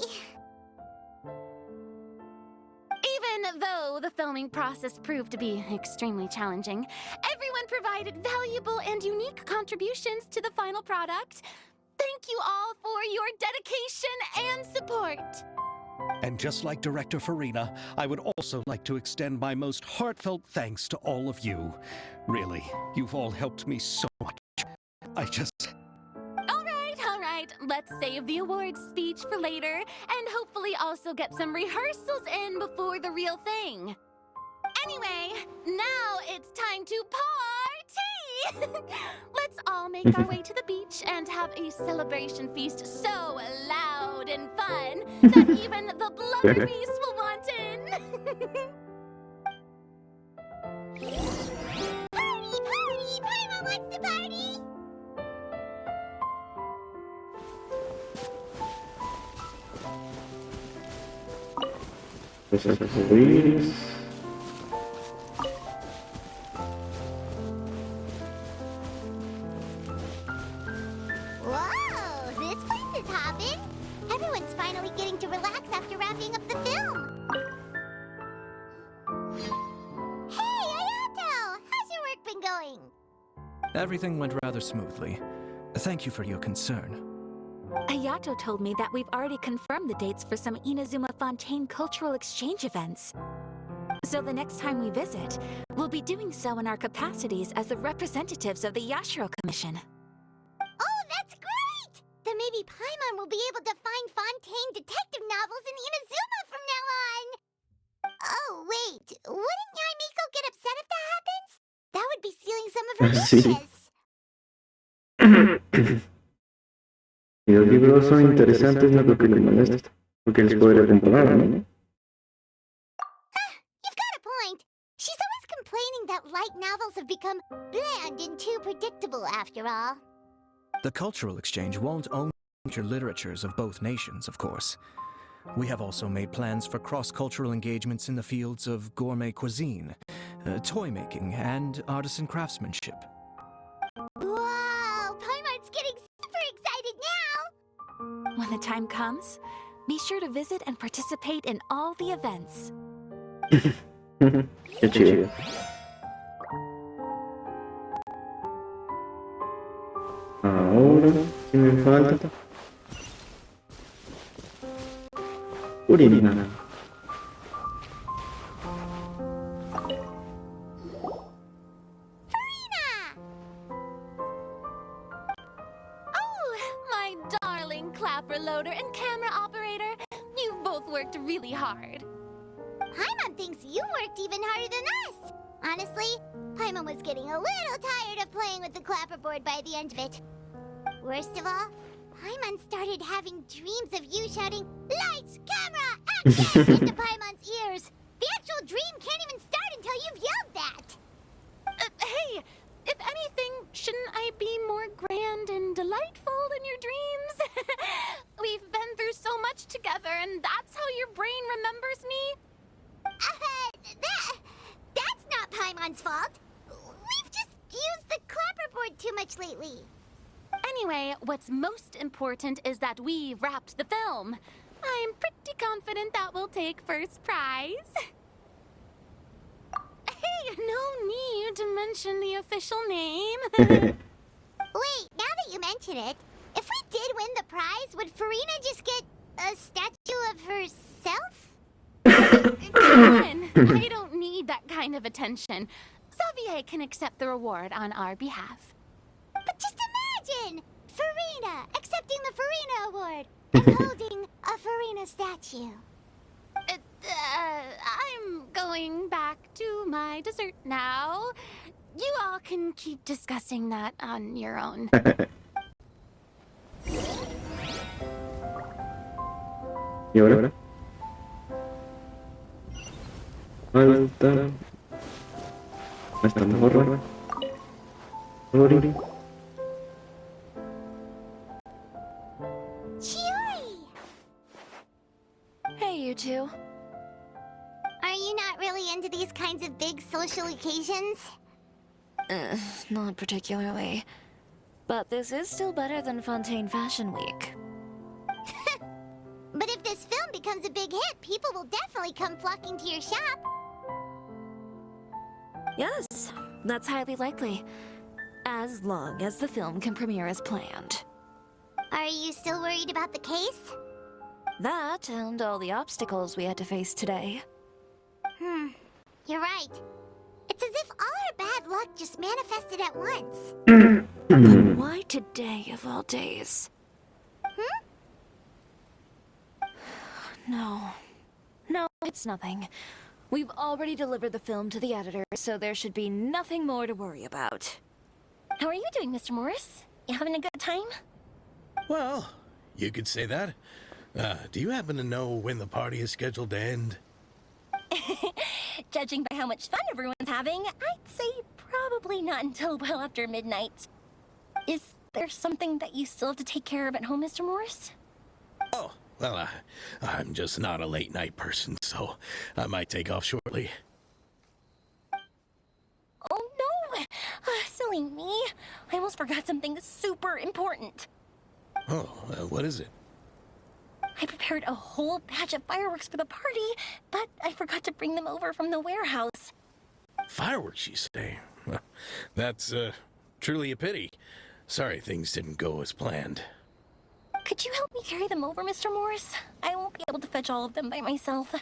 Even though the filming process proved to be extremely challenging, everyone provided valuable and unique contributions to the final product. Thank you all for your dedication and support. And just like Director Farina, I would also like to extend my most heartfelt thanks to all of you. Really, you've all helped me so much. All right, let's save the awards speech for later, and hopefully also get some rehearsals in before the real thing. Anyway, now it's time to party! Let's all make our way to the beach and have a celebration feast so loud and fun that even the blubber beast will want in. Party! Paimon wants to party! Descubriremos. Whoa, this place is hopping. Everyone's finally getting to relax after wrapping up the film. Hey, Ayato! How's your work been going? Everything went rather smoothly. Thank you for your concern. Ayato told me that we've already confirmed the dates for some Inazuma Fontaine cultural exchange events. So the next time we visit, we'll be doing so in our capacities as the representatives of the Yashiro Commission. Oh, that's great! Then maybe Paimon will be able to find Fontaine detective novels in Inazuma from now on! Oh, wait. Wouldn't Yaimiko get upset if that happens? That would be stealing some of her wishes. Y los libros son interesantes, no creo que les moleste, porque les podría comparar, ¿no? You've got a point. She's always complaining that light novels have become bland and too predictable after all. The cultural exchange won't only feature literatures of both nations, of course. We have also made plans for cross-cultural engagements in the fields of gourmet cuisine, toy making, and artisan craftsmanship. Wow, Paimon's getting super excited now! When the time comes, be sure to visit and participate in all the events. Qué chido. Ahora, ¿qué me falta? Urina. My darling clapper loader and camera operator, you've both worked really hard. Paimon thinks you worked even harder than us. Honestly, Paimon was getting a little tired of playing with the clapperboard by the end of it. Worst of all, Paimon started having dreams of you shouting, "Lights, camera, action!" into Paimon's ears. The actual dream can't even start until you've yelled that. Hey, if anything, shouldn't I be more grand and delightful in your dreams? We've been through so much together, and that's how your brain remembers me? That's not Paimon's fault. We've just used the clapperboard too much lately. Anyway, what's most important is that we've wrapped the film. I'm pretty confident that we'll take first prize. Hey, no need to mention the official name. Wait, now that you mention it, if we did win the prize, would Farina just get a statue of herself? Come on, I don't need that kind of attention. Xavier can accept the reward on our behalf. But just imagine! Farina accepting the Farina Award and holding a Farina statue. I'm going back to my dessert now. You all can keep discussing that on your own. ¿Y ahora? Falta... Esta morra. Ori. Hey, you two. Are you not really into these kinds of big social occasions? Not particularly. But this is still better than Fontaine Fashion Week. But if this film becomes a big hit, people will definitely come flocking to your shop. Yes, that's highly likely. As long as the film can premiere as planned. Are you still worried about the case? That and all the obstacles we had to face today. You're right. It's as if all our bad luck just manifested at once. Why today of all days? No, it's nothing. We've already delivered the film to the editor, so there should be nothing more to worry about. How are you doing, Mr. Morris? You having a good time? Well, you could say that. Do you happen to know when the party is scheduled to end? Judging by how much fun everyone's having, I'd say probably not until well after midnight. Is there something that you still have to take care of at home, Mr. Morris? Oh, well, I'm just not a late night person, so I might take off shortly. Oh no! Silly me. I almost forgot something super important. Oh, what is it? I prepared a whole batch of fireworks for the party, but I forgot to bring them over from the warehouse. Fireworks, you say? Well, that's, truly a pity. Sorry things didn't go as planned. Could you help me carry them over, Mr. Morris? I won't be able to fetch all of them by myself.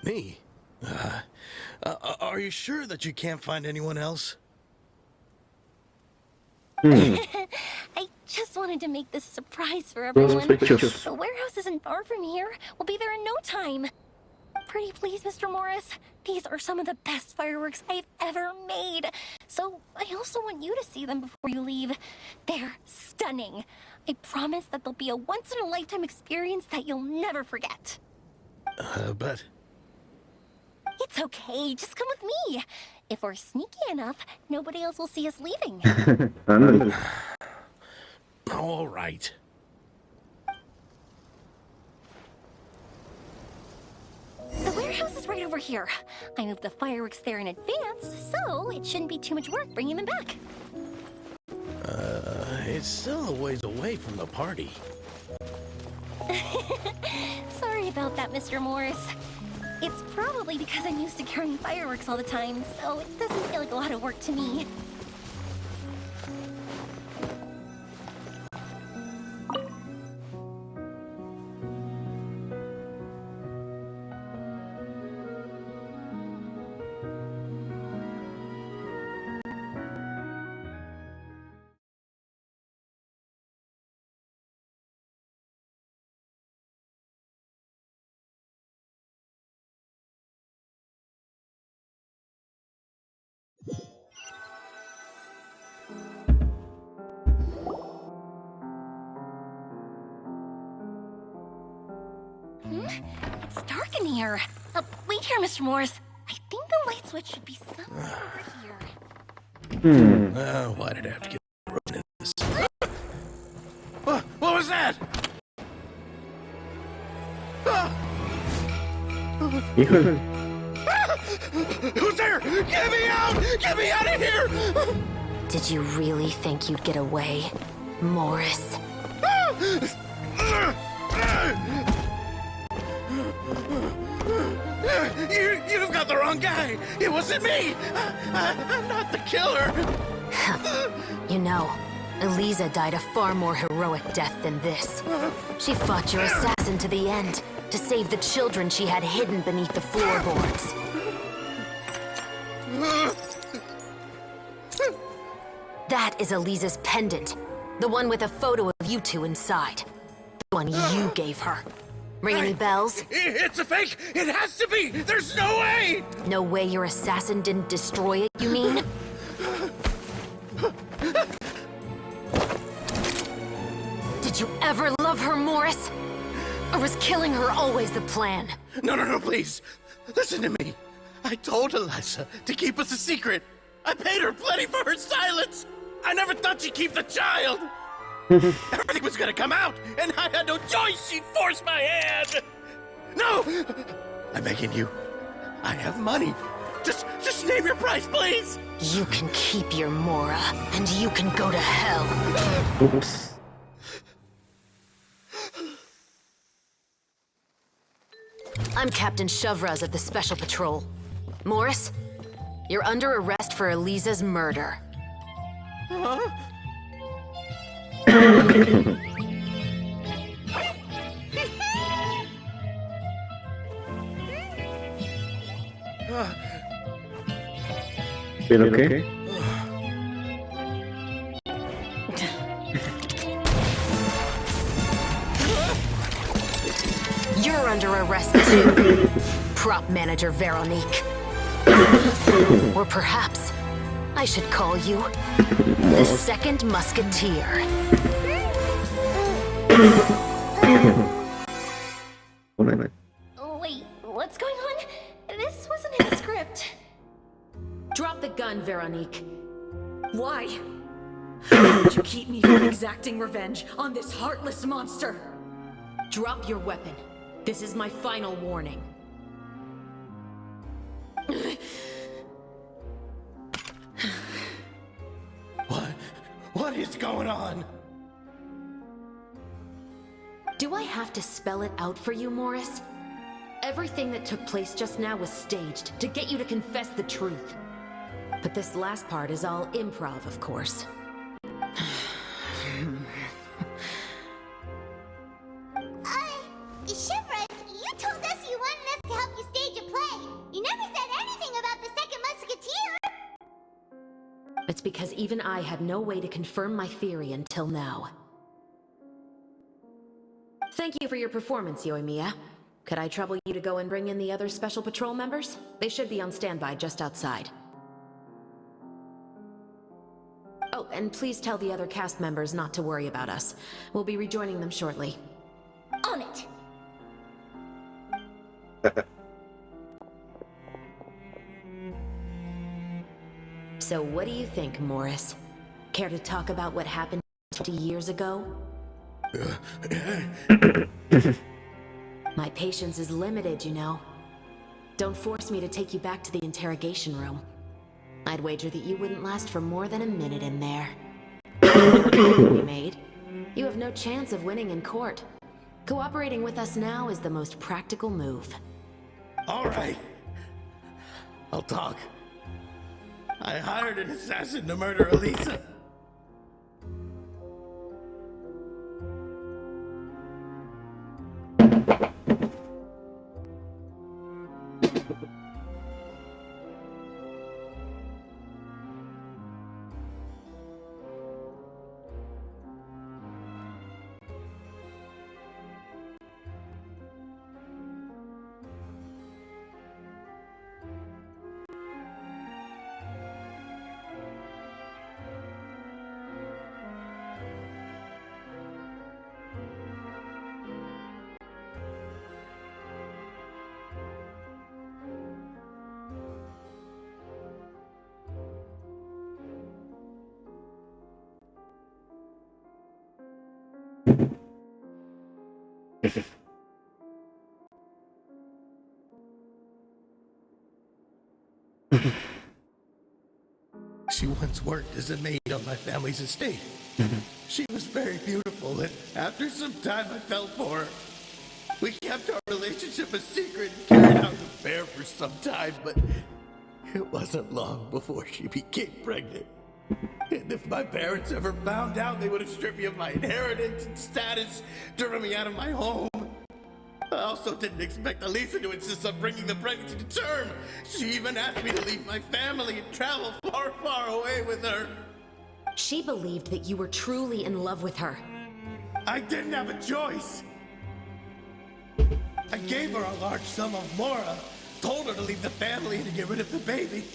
Me? Are you sure that you can't find anyone else? I just wanted to make this a surprise for everyone. Sospechoso. The warehouse isn't far from here. We'll be there in no time. Pretty please, Mr. Morris. These are some of the best fireworks I've ever made. So I also want you to see them before you leave. They're stunning. I promise that they'll be a once-in-a-lifetime experience that you'll never forget. But... It's okay. Just come with me. If we're sneaky enough, nobody else will see us leaving. All right. The warehouse is right over here. I moved the fireworks there in advance, so it shouldn't be too much work bringing them back. It's still a ways away from the party. Sorry about that, Mr. Morris. It's probably because I'm used to carrying fireworks all the time, so it doesn't feel like a lot of work to me. It's dark in here. Wait here, Mr. Morris. I think the light switch should be somewhere over here. Why did I have to get roped into this? What was that? Híjole. Who's there? Get me out! Get me out of here! Did you really think you'd get away, Morris? You've got the wrong guy. It wasn't me. I'm not the killer. You know, Eliza died a far more heroic death than this. She fought your assassin to the end, to save the children she had hidden beneath the floorboards. That is Eliza's pendant. The one with a photo of you two inside. The one you gave her. Ring any bells? It's a fake! It has to be! There's no way! No way your assassin didn't destroy it, you mean? Did you ever love her, Morris? Or was killing her always the plan? No, please. Listen to me. I told Eliza to keep us a secret. I paid her plenty for her silence. I never thought she'd keep the child. Everything was gonna come out, and I had no choice. She'd force my hand. No! I'm begging you. I have money. Just name your price, please. You can keep your Mora, and you can go to hell. Oops. I'm Captain Shovraz of the Special Patrol. Morris, you're under arrest for Eliza's murder. Huh? ¿Pero qué? You're under arrest too, Prop Manager Veronique. Or perhaps I should call you the Second Musketeer. Wait, what's going on? This wasn't in the script. Drop the gun, Veronique. Why? Why would you keep me from exacting revenge on this heartless monster? Drop your weapon. This is my final warning. What is going on? Do I have to spell it out for you, Morris? Everything that took place just now was staged to get you to confess the truth. But this last part is all improv, of course. Shivers, you told us you wanted us to help you stage a play. You never said anything about the Second Musketeer. It's because even I had no way to confirm my theory until now. Thank you for your performance, Yoimiya. Could I trouble you to go and bring in the other Special Patrol members? They should be on standby just outside. Oh, and please tell the other cast members not to worry about us. We'll be rejoining them shortly. On it. So what do you think, Morris? Care to talk about what happened 50 years ago? My patience is limited, you know. Don't force me to take you back to the interrogation room. I'd wager that you wouldn't last for more than a minute in there. You made. You have no chance of winning in court. Cooperating with us now is the most practical move. All right. I'll talk. I hired an assassin to murder Eliza. once worked as a maid on my family's estate. She was very beautiful, and after some time I fell for her. We kept our relationship a secret and carried out an affair for some time, but it wasn't long before she became pregnant. And if my parents ever found out, they would have stripped me of my inheritance and status, driven me out of my home. I also didn't expect Elisa to insist on bringing the pregnancy to term. She even asked me to leave my family and travel far, far away with her. She believed that you were truly in love with her. I didn't have a choice. I gave her a large sum of mora, told her to leave the family and to get rid of the baby.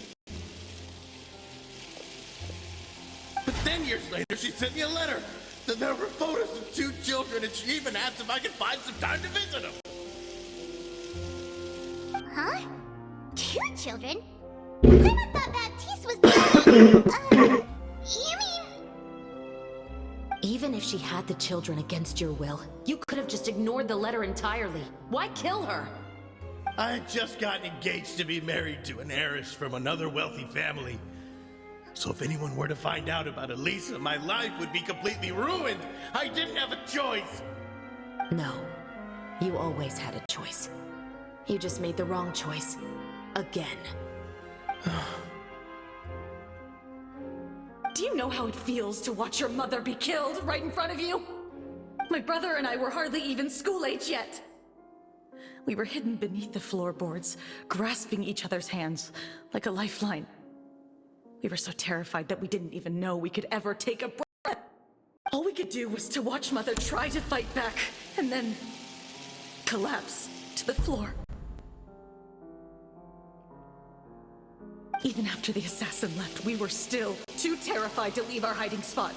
But then years later, she sent me a letter. That there were photos of 2 children, and she even asked if I could find some time to visit them. Huh? 2 children? I thought Baptiste was the... you mean... Even if she had the children against your will, you could have just ignored the letter entirely. Why kill her? I had just gotten engaged to be married to an heiress from another wealthy family. So if anyone were to find out about Elisa, my life would be completely ruined. I didn't have a choice. No, you always had a choice. You just made the wrong choice. Again. Do you know how it feels to watch your mother be killed right in front of you? My brother and I were hardly even school age yet. We were hidden beneath the floorboards, grasping each other's hands like a lifeline. We were so terrified that we didn't even know we could ever take a breath. All we could do was to watch Mother try to fight back, and then collapse to the floor. Even after the assassin left, we were still too terrified to leave our hiding spot.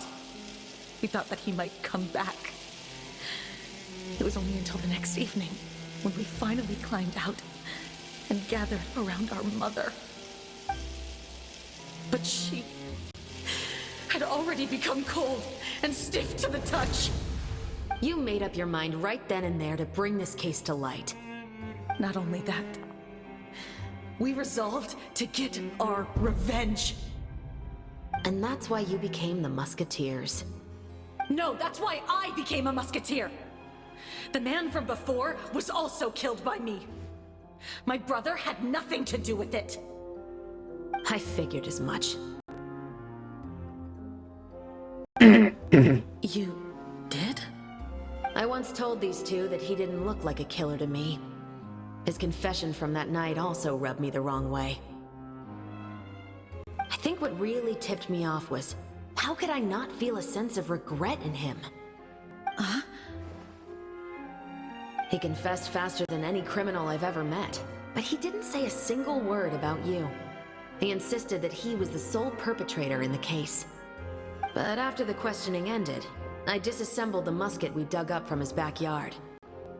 We thought that he might come back. It was only until the next evening when we finally climbed out and gathered around our mother. But she had already become cold and stiff to the touch. You made up your mind right then and there to bring this case to light. Not only that, we resolved to get our revenge. And that's why you became the Musketeers. No, that's why I became a Musketeer. The man from before was also killed by me. My brother had nothing to do with it. I figured as much. You did? I once told these two that he didn't look like a killer to me. His confession from that night also rubbed me the wrong way. I think what really tipped me off was, how could I not feel a sense of regret in him? Huh? He confessed faster than any criminal I've ever met, but he didn't say a single word about you. He insisted that he was the sole perpetrator in the case. But after the questioning ended, I disassembled the musket we dug up from his backyard,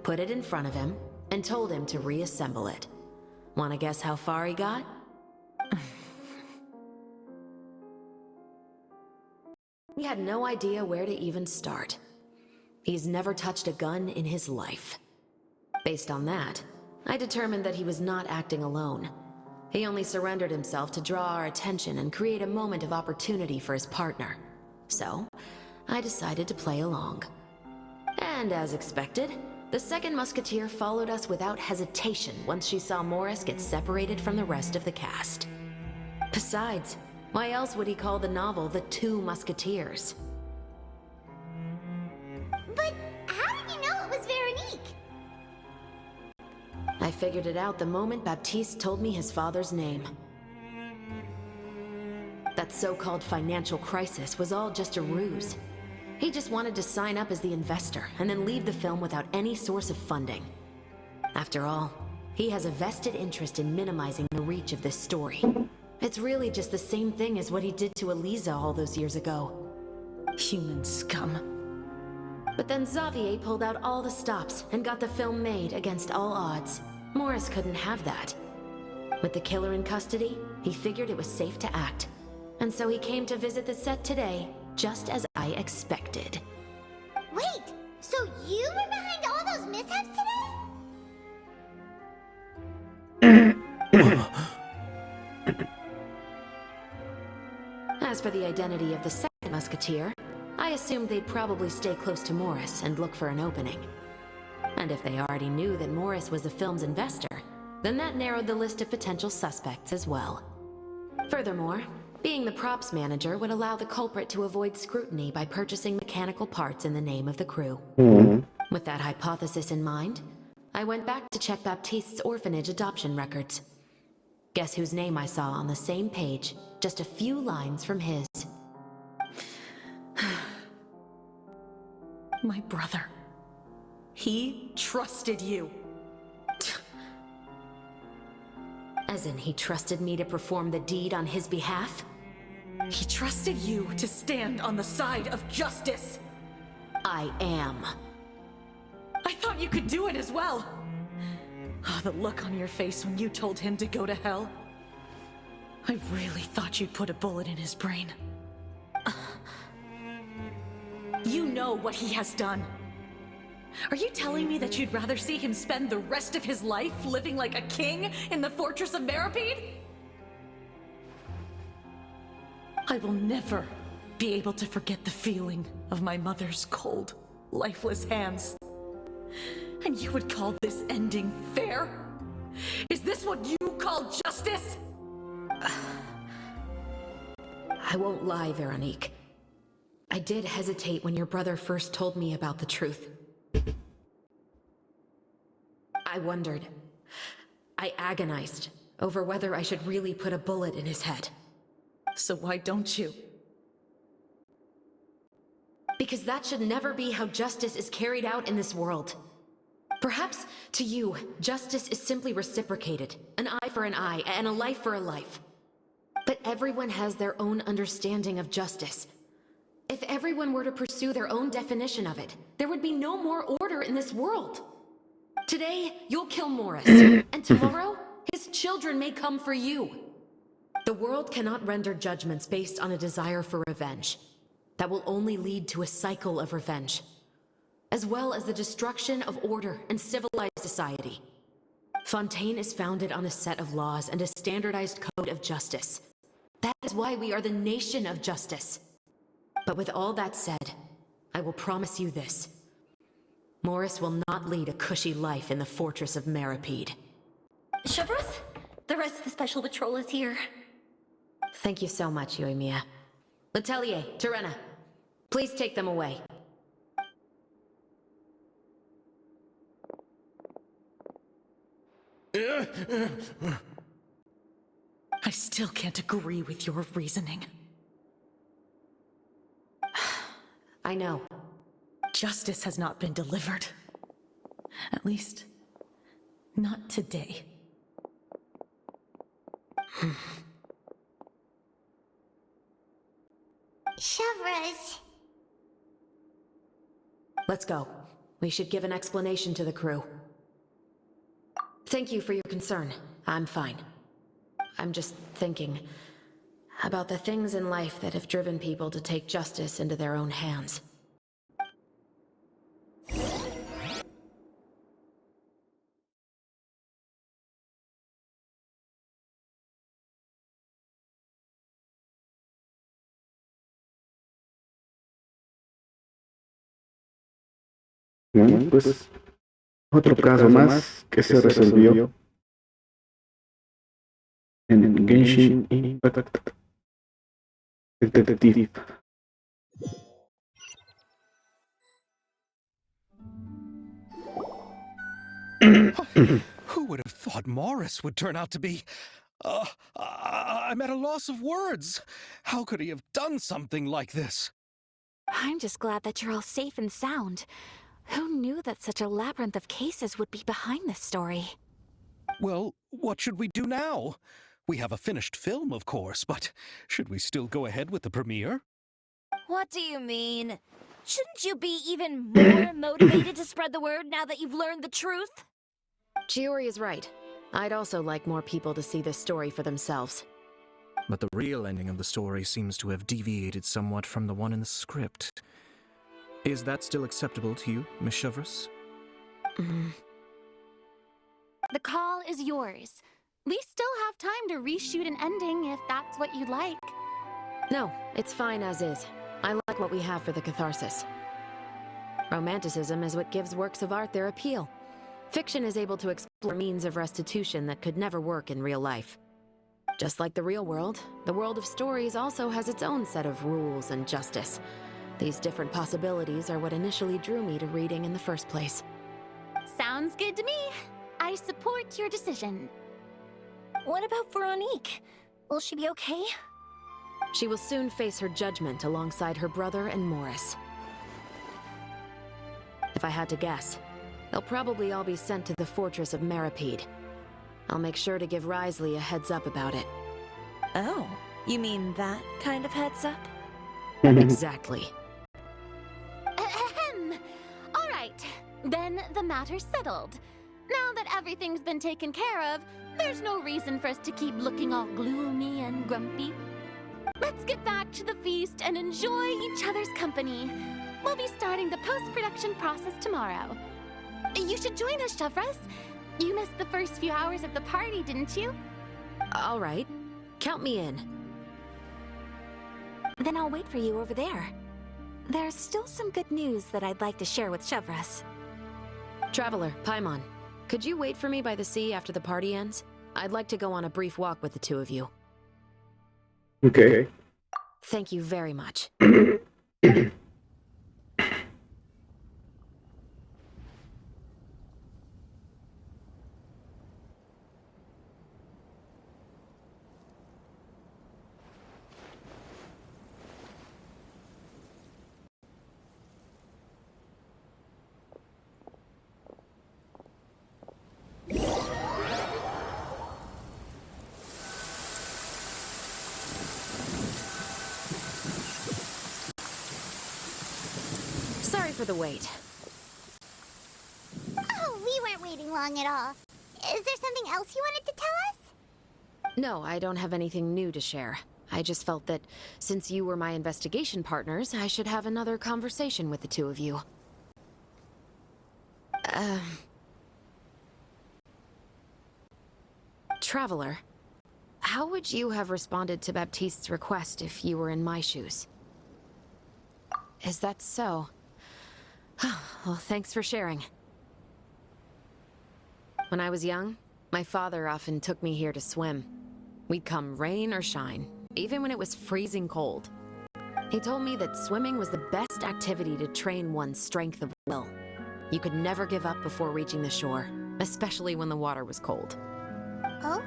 put it in front of him, and told him to reassemble it. Wanna guess how far he got? He had no idea where to even start. He's never touched a gun in his life. Based on that, I determined that he was not acting alone. He only surrendered himself to draw our attention and create a moment of opportunity for his partner. So, I decided to play along. And as expected, the second musketeer followed us without hesitation once she saw Morris get separated from the rest of the cast. Besides, why else would he call the novel The Two Musketeers? But how did you know it was Veronique? I figured it out the moment Baptiste told me his father's name. That so-called financial crisis was all just a ruse. He just wanted to sign up as the investor and then leave the film without any source of funding. After all, he has a vested interest in minimizing the reach of this story. It's really just the same thing as what he did to Elisa all those years ago. Human scum. But then Xavier pulled out all the stops and got the film made against all odds. Morris couldn't have that. With the killer in custody, he figured it was safe to act. And so he came to visit the set today, just as I expected. Wait, so you were behind all those mishaps today? As for the identity of the second musketeer, I assumed they'd probably stay close to Morris and look for an opening. And if they already knew that Morris was the film's investor, then that narrowed the list of potential suspects as well. Furthermore, being the props manager would allow the culprit to avoid scrutiny by purchasing mechanical parts in the name of the crew. With that hypothesis in mind, I went back to check Baptiste's orphanage adoption records. Guess whose name I saw on the same page, just a few lines from his. My brother. He trusted you. As in, he trusted me to perform the deed on his behalf? He trusted you to stand on the side of justice. I am. I thought you could do it as well. Oh, the look on your face when you told him to go to hell. I really thought you'd put a bullet in his brain. You know what he has done. Are you telling me that you'd rather see him spend the rest of his life living like a king in the fortress of Meripede? I will never be able to forget the feeling of my mother's cold, lifeless hands. And you would call this ending fair? Is this what you call justice? I won't lie, Veronique. I did hesitate when your brother first told me about the truth. I wondered. I agonized over whether I should really put a bullet in his head. So why don't you? Because that should never be how justice is carried out in this world. Perhaps, to you, justice is simply reciprocated. An eye for an eye, and a life for a life. But everyone has their own understanding of justice. If everyone were to pursue their own definition of it, there would be no more order in this world. Today, you'll kill Morris, and tomorrow, his children may come for you. The world cannot render judgments based on a desire for revenge. That will only lead to a cycle of revenge, as well as the destruction of order and civilized society. Fontaine is founded on a set of laws and a standardized code of justice. That is why we are the nation of justice. But with all that said, I will promise you this. Morris will not lead a cushy life in the fortress of Meripede. Shavras, the rest of the special patrol is here. Thank you so much, Yoimiya. Letelier, Terena, please take them away. I still can't agree with your reasoning. I know. Justice has not been delivered. At least, not today. Shavras. Let's go. We should give an explanation to the crew. Thank you for your concern. I'm fine. I'm just thinking about the things in life that have driven people to take justice into their own hands. Bueno, pues otro caso más que se resolvió en Genshin Impact. El detective. Who would have thought Morris would turn out to be... I'm at a loss of words. How could he have done something like this? I'm just glad that you're all safe and sound. Who knew that such a labyrinth of cases would be behind this story? Well, what should we do now? We have a finished film, of course, but should we still go ahead with the premiere? What do you mean? Shouldn't you be even more motivated to spread the word now that you've learned the truth? Chiori is right. I'd also like more people to see this story for themselves. But the real ending of the story seems to have deviated somewhat from the one in the script. Is that still acceptable to you, Miss Shavras? The call is yours. We still have time to reshoot an ending if that's what you'd like. No, it's fine as is. I like what we have for the catharsis. Romanticism is what gives works of art their appeal. Fiction is able to explore means of restitution that could never work in real life. Just like the real world, the world of stories also has its own set of rules and justice. These different possibilities are what initially drew me to reading in the first place. Sounds good to me. I support your decision. What about Veronique? Will she be okay? She will soon face her judgment alongside her brother and Morris. If I had to guess, they'll probably all be sent to the fortress of Meripede. I'll make sure to give Risley a heads up about it. Oh, you mean that kind of heads up? Exactly. Ahem. All right, then the matter's settled. Now that everything's been taken care of, there's no reason for us to keep looking all gloomy and grumpy. Let's get back to the feast and enjoy each other's company. We'll be starting the post-production process tomorrow. You should join us, Shavras. You missed the first few hours of the party, didn't you? All right. Count me in. Then I'll wait for you over there. There's still some good news that I'd like to share with Shavras. Traveler, Paimon, could you wait for me by the sea after the party ends? I'd like to go on a brief walk with the two of you. Okay. Thank you very much. Sorry for the wait. Oh, we weren't waiting long at all. Is there something else you wanted to tell us? No, I don't have anything new to share. I just felt that since you were my investigation partners, I should have another conversation with the two of you. Traveler, how would you have responded to Baptiste's request if you were in my shoes? Is that so? Well, thanks for sharing. When I was young, my father often took me here to swim. We'd come rain or shine, even when it was freezing cold. He told me that swimming was the best activity to train one's strength of will. You could never give up before reaching the shore, especially when the water was cold. Oh?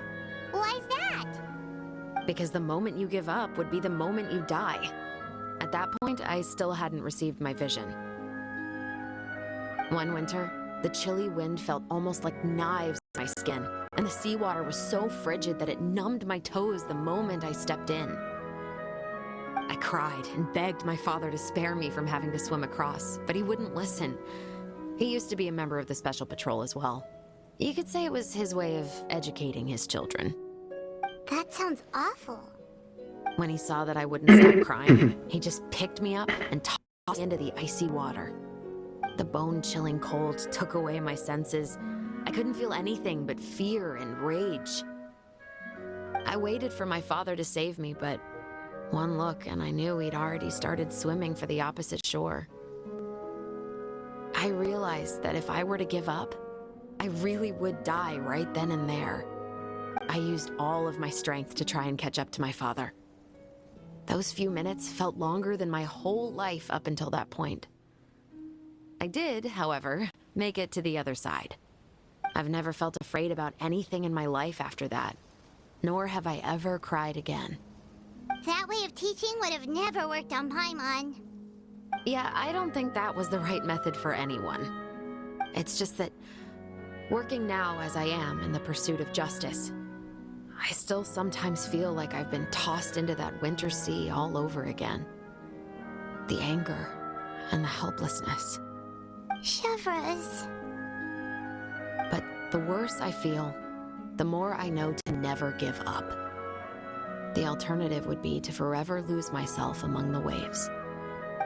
Why's that? Because the moment you give up would be the moment you die. At that point, I still hadn't received my vision. One winter, the chilly wind felt almost like knives in my skin, and the seawater was so frigid that it numbed my toes the moment I stepped in. I cried and begged my father to spare me from having to swim across, but he wouldn't listen. He used to be a member of the Special Patrol as well. You could say it was his way of educating his children. That sounds awful. When he saw that I wouldn't stop crying, he just picked me up and tossed me into the icy water. The bone-chilling cold took away my senses. I couldn't feel anything but fear and rage. I waited for my father to save me, but one look and I knew he'd already started swimming for the opposite shore. I realized that if I were to give up, I really would die right then and there. I used all of my strength to try and catch up to my father. Those few minutes felt longer than my whole life up until that point. I did, however, make it to the other side. I've never felt afraid about anything in my life after that, nor have I ever cried again. That way of teaching would have never worked on Paimon. Yeah, I don't think that was the right method for anyone. It's just that, working now as I am in the pursuit of justice, I still sometimes feel like I've been tossed into that winter sea all over again. The anger and the helplessness. Shavras. But the worse I feel, the more I know to never give up. The alternative would be to forever lose myself among the waves.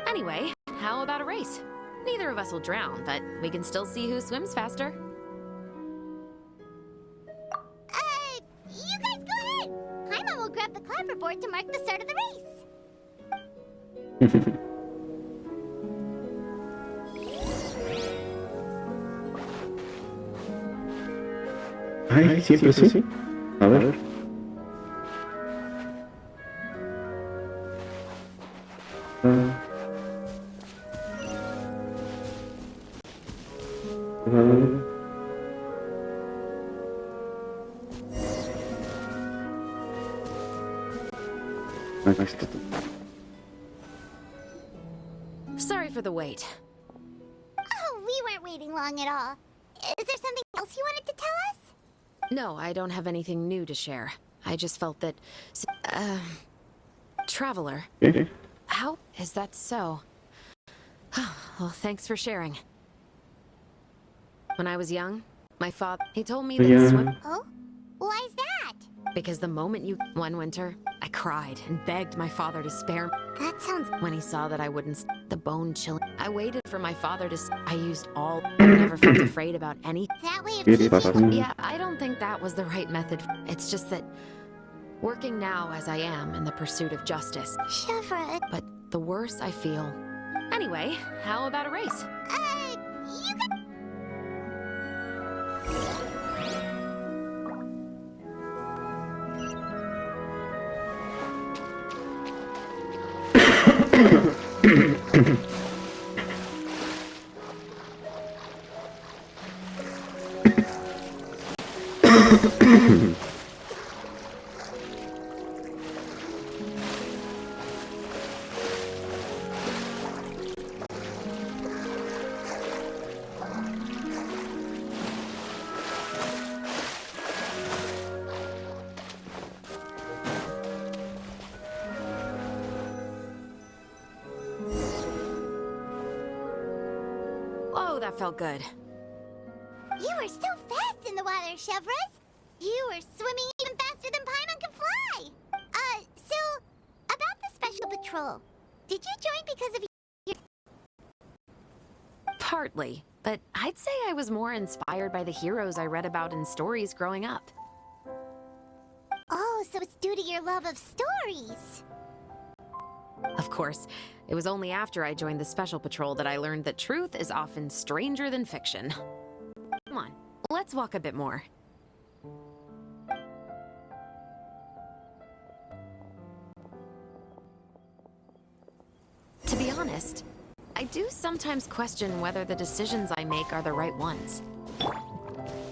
Anyway, how about a race? Neither of us will drown, but we can still see who swims faster. You guys go ahead! Paimon will grab the clapperboard to mark the start of the race. Ay, siempre sí. A ver. Sorry for the wait. Oh, we weren't waiting long at all. Is there something else you wanted to tell us? No, I don't have anything new to share. I just felt that... Traveler. How is that so? Well, thanks for sharing. When I was young, my father, he told me that swim... Oh? Why is that? Because the moment one winter, I cried and begged my father to spare me. That sounds... When he saw that I wouldn't... The bone chilling. I waited for my father to... I used all... I never felt afraid about any... That way of teaching? Yeah, I don't think that was the right method. It's just that... Working now as I am in the pursuit of justice. Chevra. But the worse I feel... Anyway, how about a race? You can... Oh, that felt good. You were so fast in the water, Chevras. You were swimming even faster than Paimon can fly. So, about the special patrol. Did you join because of your... Partly, but I'd say I was more inspired by the heroes I read about in stories growing up. Oh, so it's due to your love of stories. Of course, it was only after I joined the Special Patrol that I learned that truth is often stranger than fiction. Come on, let's walk a bit more. To be honest, I do sometimes question whether the decisions I make are the right ones.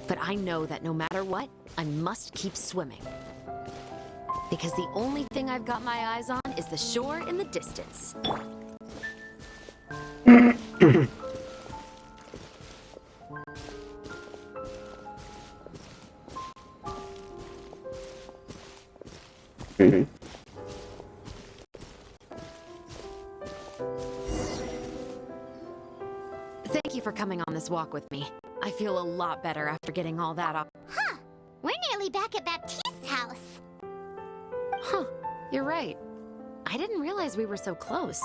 But I know that no matter what, I must keep swimming. Because the only thing I've got my eyes on is the shore in the distance. Thank you for coming on this walk with me. I feel a lot better after getting all that off. Huh. We're nearly back at Baptiste's house. Huh. You're right. I didn't realize we were so close.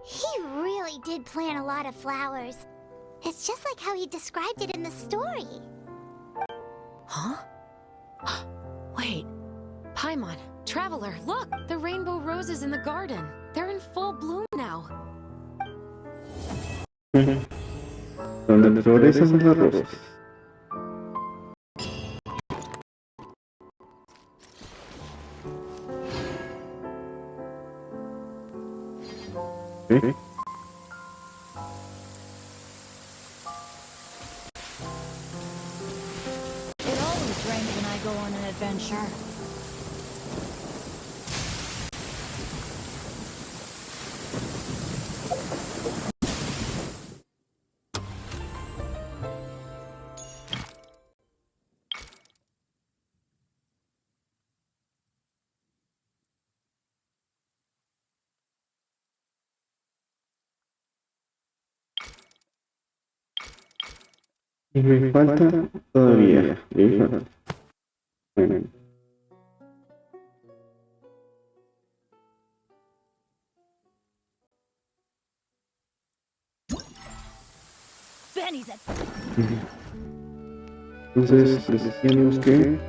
He really did plant a lot of flowers. It's just like how he described it in the story. Huh? Wait. Paimon, Traveler, look! The rainbow roses in the garden. They're in full bloom now. Donde florecen las rosas. It always rains when I go on an adventure. Y me falta todavía. Me falta. Bueno. Entonces decíamos que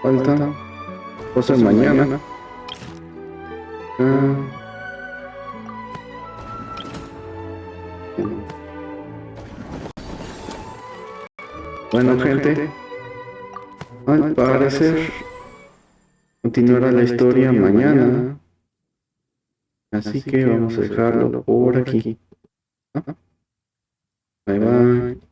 falta cosa mañana. Bueno, gente, al parecer continuará la historia mañana, así que vamos a dejarlo por aquí. Bye bye.